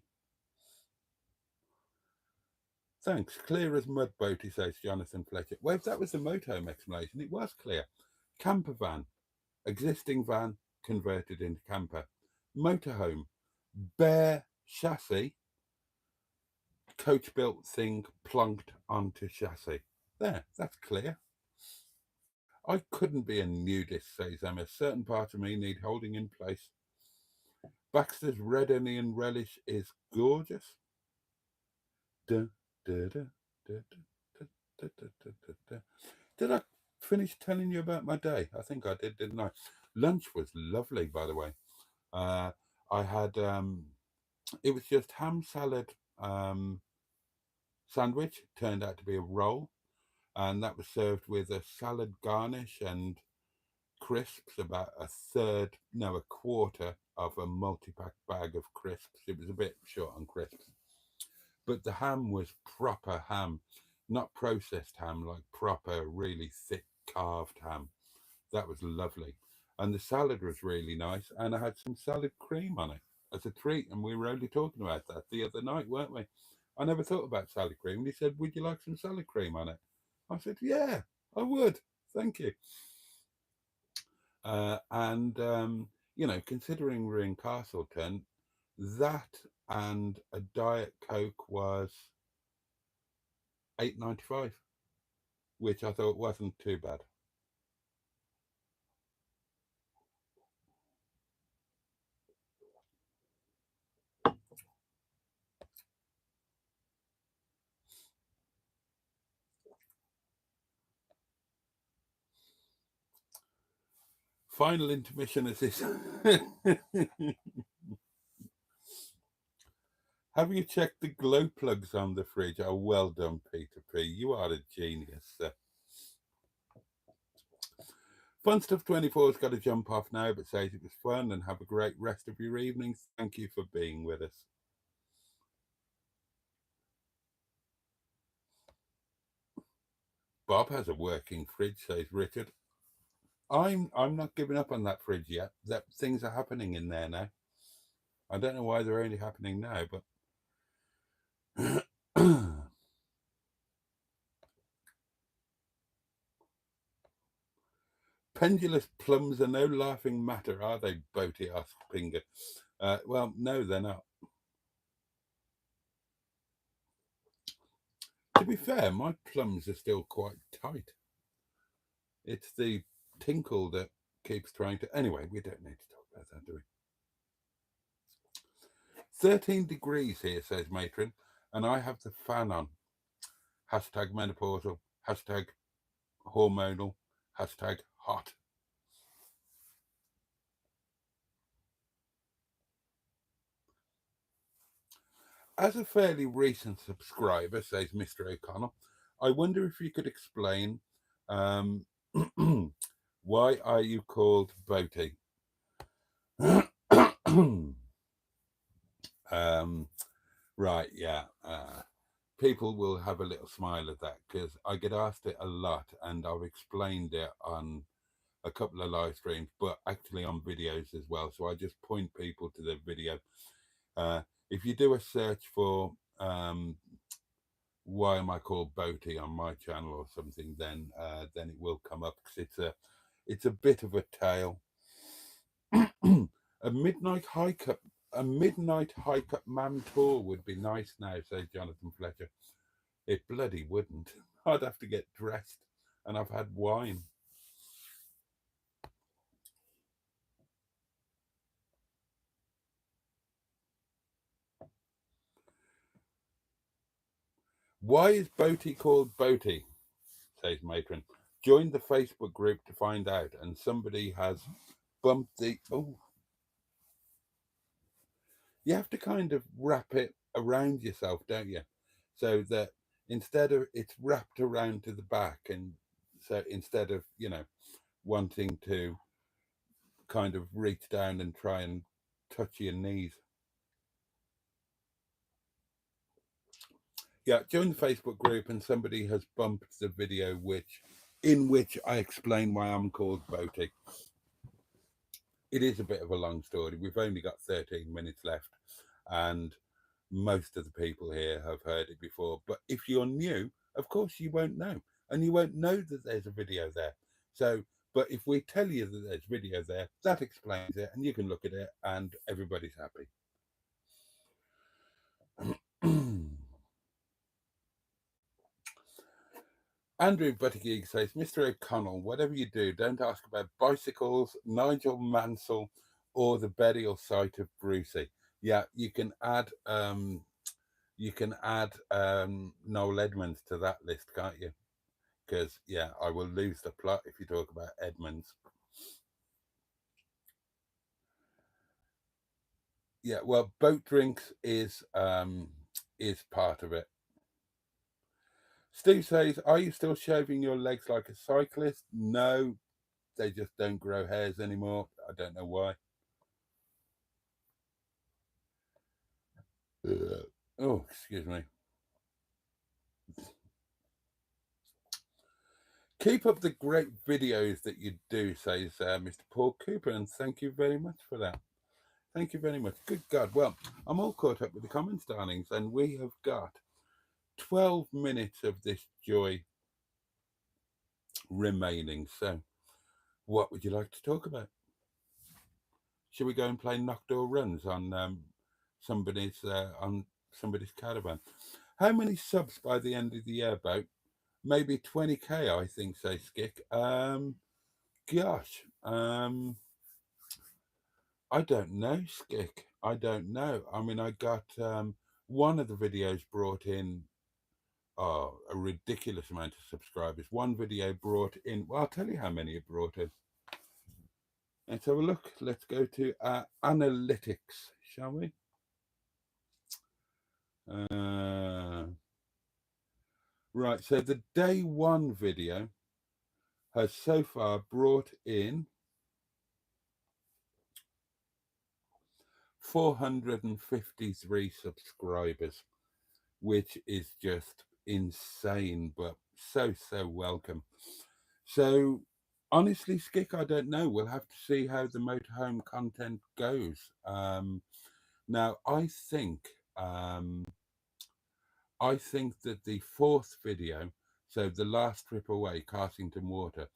Thanks. Clear as mud, Boaty, says Jonathan Fletcher. Well, if that was the motorhome explanation, it was clear. Camper van, existing van converted into camper. Motorhome, bare chassis, coach built thing plonked onto chassis. There, that's clear. I couldn't be a nudist, says Emma. A certain part of me need holding in place. Baxter's red onion relish is gorgeous. Did I finish telling you about my day? I think I did, didn't I? Lunch was lovely, by the way. I had it was just ham salad sandwich, turned out to be a roll, and that was served with a salad garnish and crisps, about a quarter of a multi-pack bag of crisps. It was a bit short on crisps, but the ham was proper ham, not processed ham, like proper, really thick carved ham. That was lovely. And the salad was really nice. And I had some salad cream on it as a treat. And we were only talking about that the other night, weren't we? I never thought about salad cream. And he said, "Would you like some salad cream on it?" I said, "Yeah, I would. Thank you." And, considering we're in Castleton, that and a Diet Coke was 8.95, which I thought wasn't too bad. Final intermission is this. Have you checked the glow plugs on the fridge? Oh, well done, Peter P. You are a genius, sir. Fun Stuff 24 has got to jump off now, but says it was fun and have a great rest of your evening. Thank you for being with us. Bob has a working fridge, says Richard. I'm not giving up on that fridge yet. That things are happening in there now. I don't know why they're only happening now, but pendulous plums are no laughing matter, are they, Boaty? Asked Pinger. Well, no, they're not. To be fair, my plums are still quite tight. It's the tinkle that keeps trying to. Anyway, we don't need to talk about that, do we? 13 degrees here, says Matron, and I have the fan on. Hashtag menopausal, hashtag hormonal, hashtag hot. As a fairly recent subscriber, says Mr. O'Connell, I wonder if you could explain why are you called Boaty? Right, yeah. People will have a little smile at that because I get asked it a lot, and I've explained it on a couple of live streams, but actually on videos as well. So I just point people to the video. If you do a search for why am I called Boaty on my channel or something, then it will come up because it's a bit of a tale. A midnight hike up man tour would be nice now, says Jonathan Fletcher. It bloody wouldn't. I'd have to get dressed, and I've had wine. Why is Boaty called Boaty? Says Matron. Join the Facebook group to find out, and somebody has bumped the. Oh, you have to kind of wrap it around yourself, don't you? So that instead of it's wrapped around to the back, and so instead of wanting to kind of reach down and try and touch your knees. Yeah, join the Facebook group, and somebody has bumped the video in which I explain why I'm called Boaty. It is a bit of a long story. We've only got 13 minutes left, and most of the people here have heard it before. But if you're new, of course you won't know, and you won't know that there's a video there. So, but if we tell you that there's video there, that explains it, and you can look at it, and everybody's happy. Andrew Buttigieg says, Mr. O'Connell, whatever you do, don't ask about bicycles, Nigel Mansell, or the burial site of Brucey. Yeah, you can add Noel Edmonds to that list, can't you? Because yeah, I will lose the plot if you talk about Edmonds. Yeah, well, boat drinks is part of it. Steve says, are you still shaving your legs like a cyclist? No, they just don't grow hairs anymore. I don't know why. Oh, excuse me. Keep up the great videos that you do, says Mr. Paul Cooper, and thank you very much for that. Thank you very much. Good God. Well, I'm all caught up with the comments, darlings, and we have got 12 minutes of this joy remaining. So, what would you like to talk about? Should we go and play knock door runs on somebody's caravan? How many subs by the end of the year, About maybe 20k, I think, says Skick. Gosh, I don't know, Skick. I don't know. I mean, I got one of the videos brought in a ridiculous amount of subscribers. One video brought in, well, I'll tell you how many it brought in. Let's have a look. Let's go to analytics, shall we? Right, so the day one video has so far brought in 453 subscribers, which is just insane, but so welcome. So honestly, Skick, I don't know. We'll have to see how the motorhome content goes. Now, I think that the fourth video, so the last trip away, Castleton Water,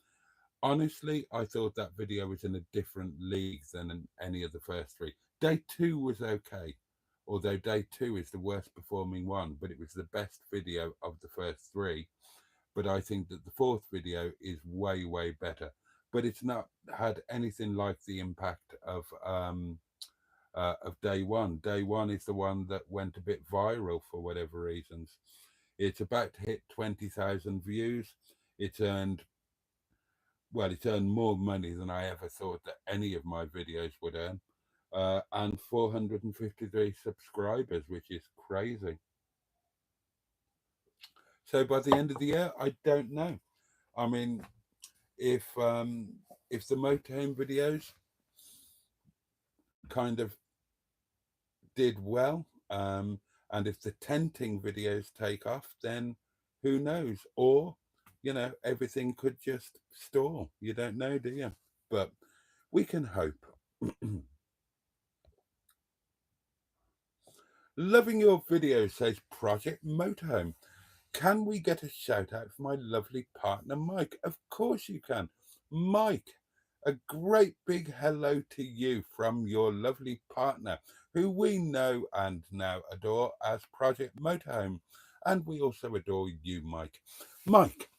honestly, I thought that video was in a different league than any of the first three. Day two was okay, although day two is the worst performing one, but it was the best video of the first three. But I think that the fourth video is way better. But it's not had anything like the impact of day one. Day one is the one that went a bit viral for whatever reasons. It's about to hit 20,000 views. It's earned more money than I ever thought that any of my videos would earn. And 453 subscribers, which is crazy. So by the end of the year, I don't know. I mean, if the motorhome videos kind of did well, and if the tenting videos take off, then who knows? Or, everything could just stall. You don't know, do you? But we can hope. Loving your videos, says Project Motorhome. Can we get a shout out for my lovely partner, Mike? Of course you can. Mike, a great big hello to you from your lovely partner, who we know and now adore as Project Motorhome. And we also adore you, Mike. Mike,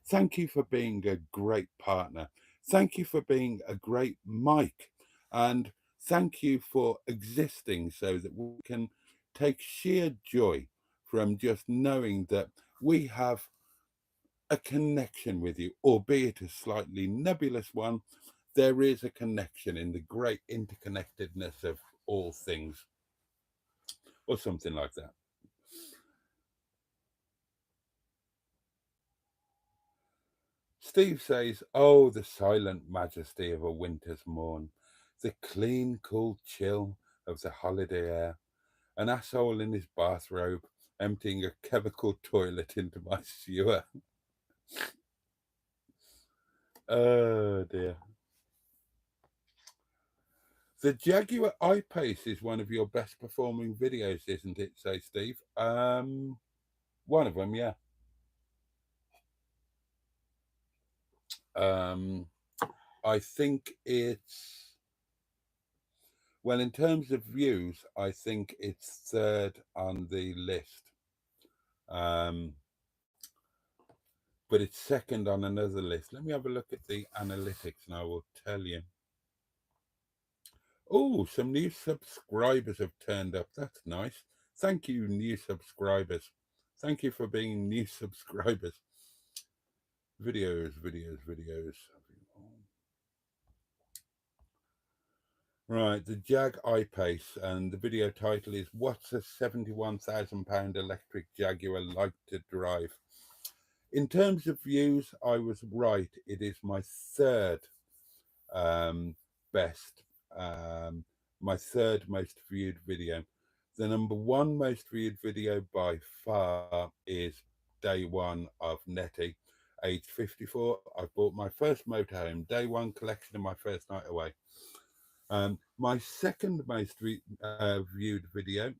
thank you for being a great partner. Thank you for being a great Mike. And thank you for existing so that we can take sheer joy from just knowing that we have a connection with you, albeit a slightly nebulous one. There is a connection in the great interconnectedness of all things, or something like that. Steve says, oh, the silent majesty of a winter's morn, the clean, cool chill of the holiday air, an asshole in his bathrobe emptying a chemical toilet into my sewer. Oh dear. The Jaguar I-Pace is one of your best performing videos, isn't it? Says Steve. One of them, yeah. I think it's, well, in terms of views, I think it's third on the list. But it's second on another list. Let me have a look at the analytics and I will tell you. Oh, some new subscribers have turned up. That's nice. Thank you, new subscribers. Thank you for being new subscribers. Videos. Right, the Jag I-Pace, and the video title is What's a £71,000 electric Jaguar like to drive? In terms of views, I was right. It is my third best, my third most viewed video. The number one most viewed video by far is day one of Netty, age 54. I bought my first motorhome, day one collection of my first night away. My second most viewed video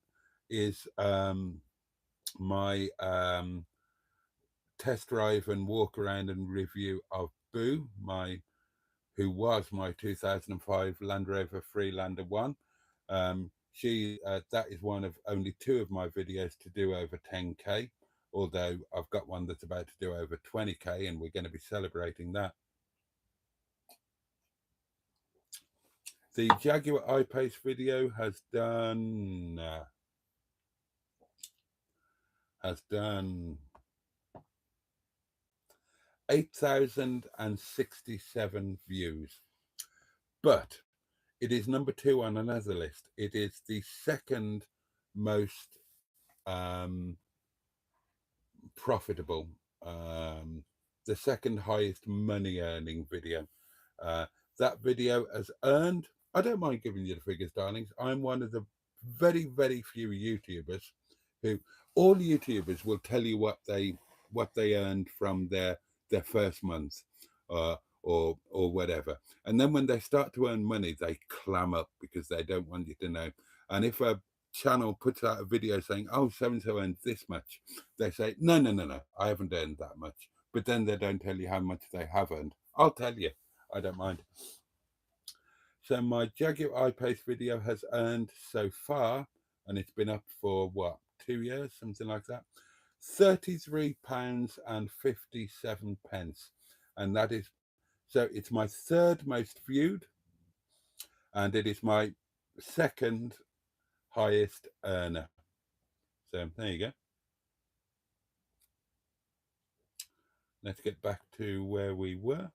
is my test drive and walk around and review of Boo, who was my 2005 Land Rover Freelander 1. That is one of only two of my videos to do over 10k, although I've got one that's about to do over 20k, and we're going to be celebrating that. The Jaguar I-Pace video has done 8,067 views, but it is number two on another list. It is the second most profitable, the second highest money earning video. That video has earned, I don't mind giving you the figures, darlings. I'm one of the very, very few YouTubers who, all YouTubers will tell you what they earned from their first month, or whatever, and then when they start to earn money, they clam up because they don't want you to know. And if a channel puts out a video saying, oh, so and so earned this much, they say, no, I haven't earned that much. But then they don't tell you how much they have earned. I'll tell you, I don't mind. So my Jaguar I-Pace video has earned so far, and it's been up for what, 2 years, something like that, £33.57, and that is, so it's my third most viewed, and it is my second highest earner. So there you go. Let's get back to where we were.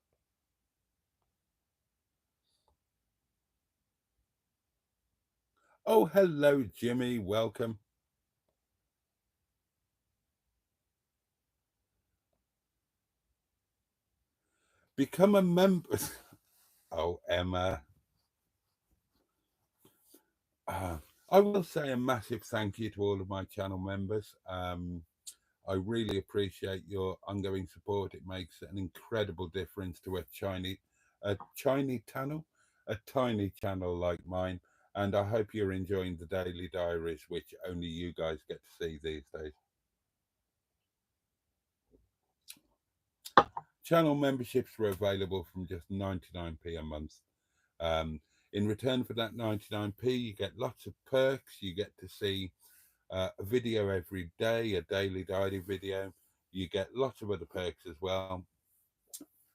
Oh, hello, Jimmy. Welcome. Become a member. Oh, Emma. I will say a massive thank you to all of my channel members. I really appreciate your ongoing support. It makes an incredible difference to a tiny channel like mine. And I hope you're enjoying the daily diaries, which only you guys get to see these days. Channel memberships were available from just 99p a month. In return for that 99p, you get lots of perks. You get to see a video every day, a daily diary video. You get lots of other perks as well.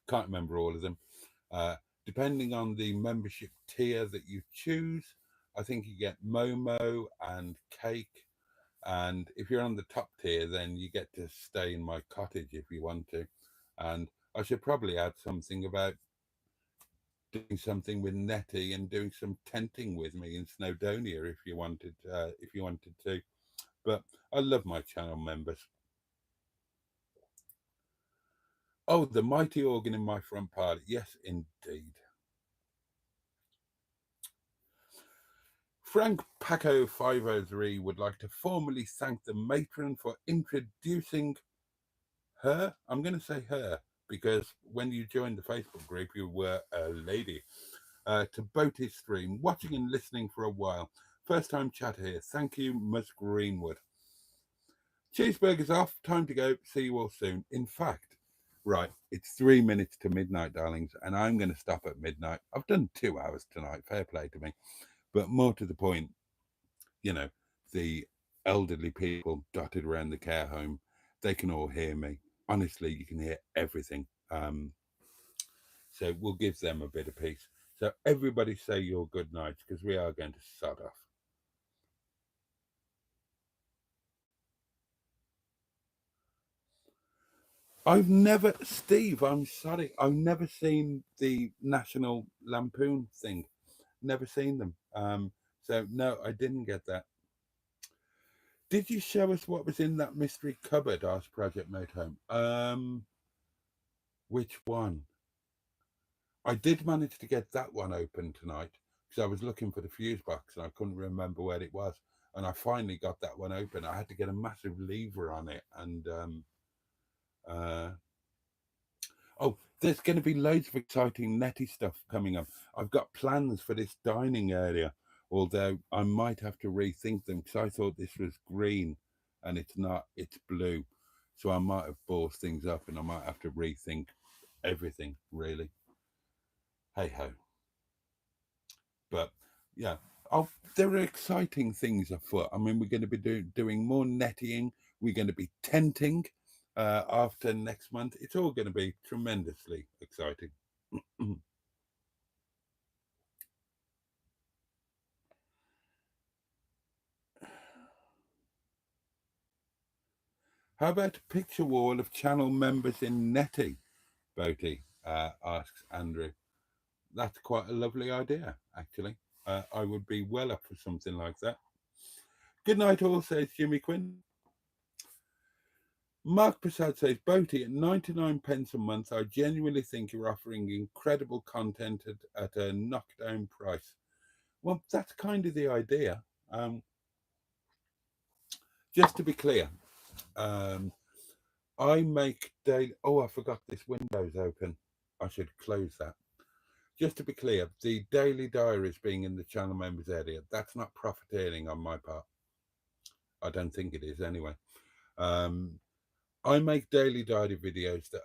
Can't remember all of them. Depending on the membership tier that you choose, I think you get Momo and cake. And if you're on the top tier, then you get to stay in my cottage if you want to. And I should probably add something about doing something with Netty and doing some tenting with me in Snowdonia if you wanted to. But I love my channel members. Oh, the mighty organ in my front parlour. Yes, indeed. Frank Paco 503 would like to formally thank the matron for introducing her. I'm going to say her because when you joined the Facebook group, you were a lady. To Boaty's stream, watching and listening for a while. First time chat here. Thank you, Ms. Greenwood. Cheeseburgers off. Time to go. See you all soon. In fact, right, it's 3 minutes to midnight, darlings, and I'm going to stop at midnight. I've done 2 hours tonight. Fair play to me. But more to the point, you know, the elderly people dotted around the care home, they can all hear me. Honestly, you can hear everything. So we'll give them a bit of peace. So everybody say your good nights because we are going to sod off. Steve, I'm sorry, I've never seen the National Lampoon thing. Never seen them. So no, I didn't get that. Did you show us what was in that mystery cupboard? Asked Project Motorhome. Which one? I did manage to get that one open tonight because I was looking for the fuse box and I couldn't remember where it was. And I finally got that one open. I had to get a massive lever on it. And uh, oh, there's going to be loads of exciting netty stuff coming up. I've got plans for this dining area, although I might have to rethink them because I thought this was green and it's not, it's blue. So I might have ballsed things up and I might have to rethink everything, really. Hey ho. But yeah, oh, there are exciting things afoot. I mean, we're going to be doing more netting. We're going to be tenting after next month. It's all going to be tremendously exciting. How about a picture wall of channel members in netting? Boaty asks Andrew. That's quite a lovely idea, actually. I would be well up for something like that. Good night, all, says Jimmy Quinn. Mark Prasad says, Boaty, at 99 pence a month, I genuinely think you're offering incredible content at a knockdown price. Well, that's kind of the idea. Just to be clear, I make daily... Oh, I forgot this window's open. I should close that. Just to be clear, the daily diaries being in the channel members area, that's not profiteering on my part. I don't think it is anyway. I make daily diary videos that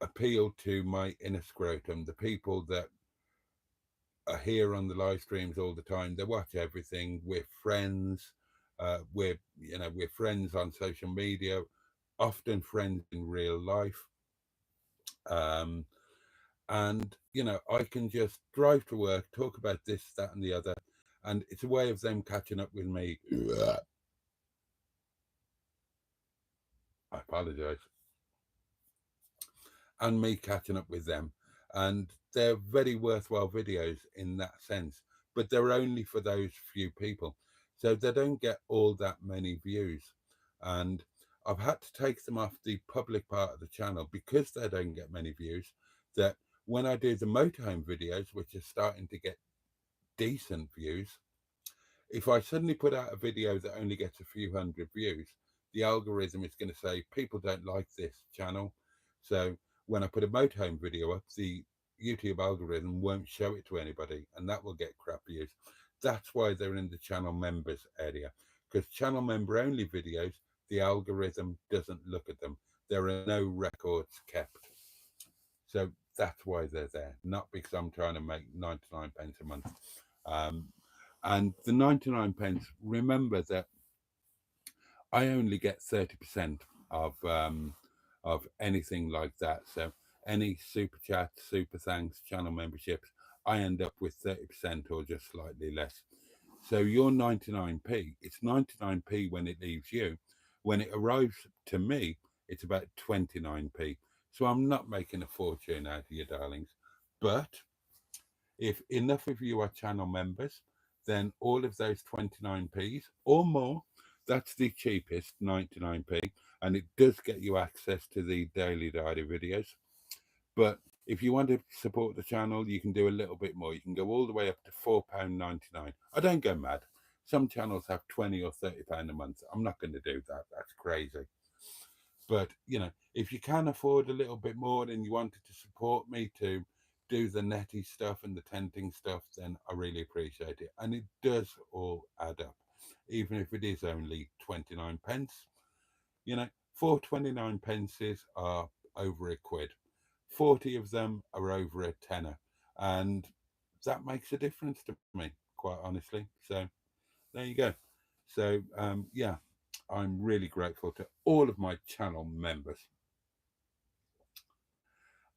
appeal to my inner scrotum, the people that are here on the live streams all the time. They watch everything. We're friends. We're friends on social media, often friends in real life. And I can just drive to work, talk about this, that, and the other, and it's a way of them catching up with me. I apologize. And me catching up with them. And they're very worthwhile videos in that sense, but they're only for those few people. So they don't get all that many views. And I've had to take them off the public part of the channel because they don't get many views. That when I do the motorhome videos, which are starting to get decent views, if I suddenly put out a video that only gets a few hundred views, the algorithm is going to say people don't like this channel. So when I put a motorhome video up, the YouTube algorithm won't show it to anybody, and that will get crap views. That's why they're in the channel members area, because channel member only videos, the algorithm doesn't look at them. There are no records kept. So that's why they're there, not because I'm trying to make 99 pence a month. And the 99 pence, remember that I only get 30% of anything like that. So any super chats, super thanks, channel memberships, I end up with 30% or just slightly less. So your 99p, it's 99p when it leaves you. When it arrives to me, it's about 29p. So I'm not making a fortune out of you, darlings. But if enough of you are channel members, then all of those 29p's or more, that's the cheapest, 99p, and it does get you access to the daily diary videos. But if you want to support the channel, you can do a little bit more. You can go all the way up to £4.99. I don't go mad. Some channels have £20 or £30 a month. I'm not going to do that. That's crazy. But, if you can afford a little bit more and you wanted to support me to do the netty stuff and the tenting stuff, then I really appreciate it. And it does all add up, even if it is only 29 pence. 4.29 pences are over a quid. 40 of them are over a tenner. And that makes a difference to me, quite honestly. So there you go. So, yeah, I'm really grateful to all of my channel members.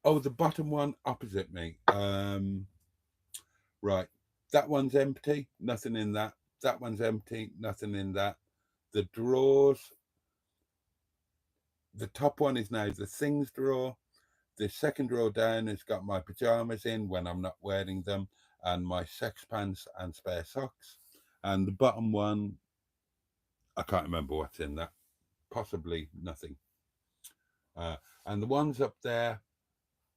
Oh, the bottom one opposite me. Right. That one's empty. Nothing in that. That one's empty. Nothing in that. The drawers. The top one is now the things drawer. The second drawer down has got my pajamas in when I'm not wearing them, and my sex pants and spare socks. And the bottom one, I can't remember what's in that. Possibly nothing. And the ones up there,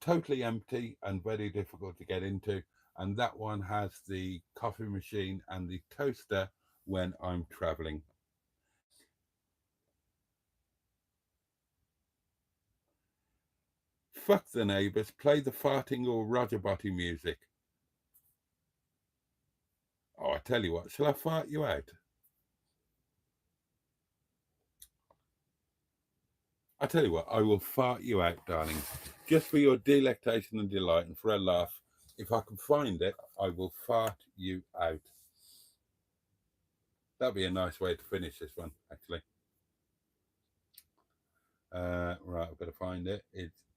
totally empty and very difficult to get into. And that one has the coffee machine and the toaster when I'm traveling. Fuck the neighbours, play the farting or Roger Boaty music. Oh, I tell you what, shall I fart you out? I tell you what, I will fart you out, darling, just for your delectation and delight and for a laugh. If I can find it, I will fart you out. That'd be a nice way to finish this one, actually. Right, I've got to find it.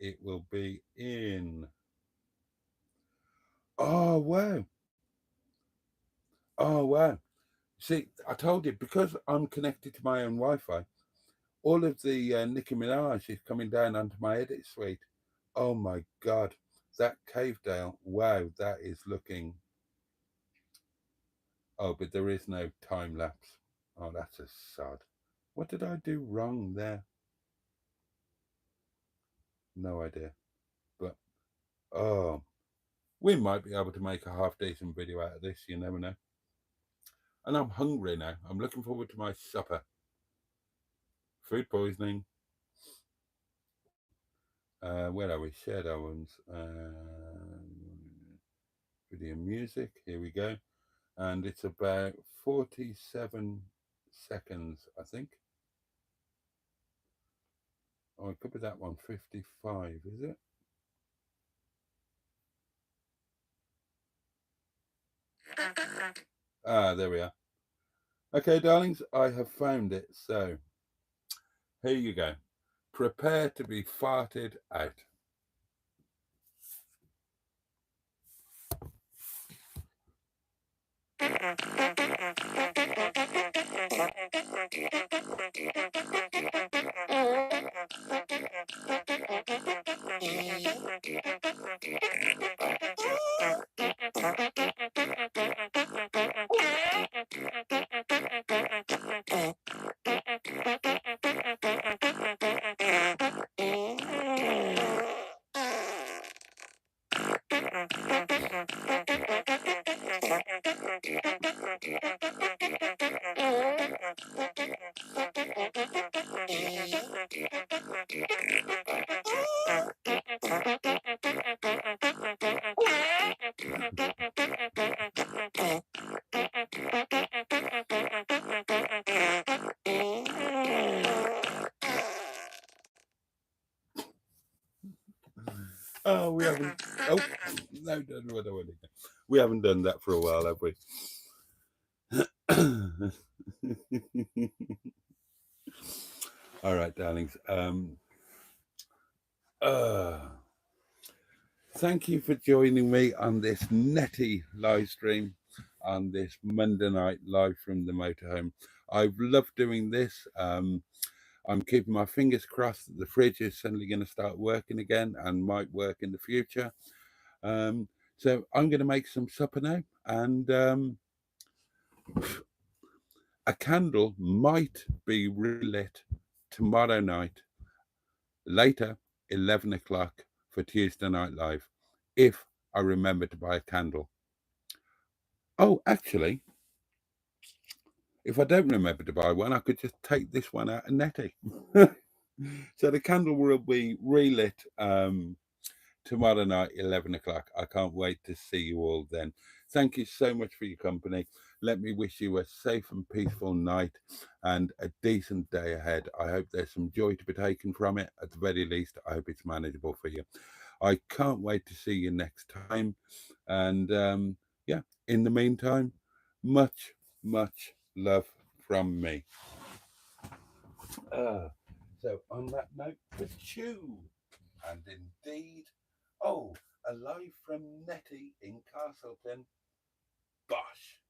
It will be in. Oh wow! Oh wow! See, I told you because I'm connected to my own Wi-Fi. All of the Nicki Minaj is coming down onto my edit suite. Oh my God, that Cavedale! Wow, that is looking. Oh, but there is no time lapse. Oh, that's a sod. What did I do wrong there? No idea. But oh, we might be able to make a half decent video out of this. You never know. And I'm hungry now. I'm looking forward to my supper. Food poisoning. Where are we? Shared ones. Video music. Here we go. And it's about 47 seconds, I think. Oh, it could be that one. 55, is it? Ah, there we are. Okay, darlings, I have found it. So here you go. Prepare to be farted out. Oh, we haven't. Oh, no, no. We haven't done that for a while, have we? All right, darlings. Thank you for joining me on this netty live stream on this Monday night live from the motorhome. I've loved doing this. I'm keeping my fingers crossed that the fridge is suddenly going to start working again and might work in the future. So I'm going to make some supper now, and a candle might be relit tomorrow night, later, 11 o'clock for Tuesday Night Live, if I remember to buy a candle. Oh, actually, if I don't remember to buy one, I could just take this one out of Nettie. So the candle will be relit tomorrow night, 11 o'clock. I can't wait to see you all then. Thank you so much for your company. Let me wish you a safe and peaceful night and a decent day ahead. I hope there's some joy to be taken from it. At the very least, I hope it's manageable for you. I can't wait to see you next time. And yeah, in the meantime, much love from me. So on that note, the chew. And indeed, oh, alive from Nettie in Castleton. Bosh.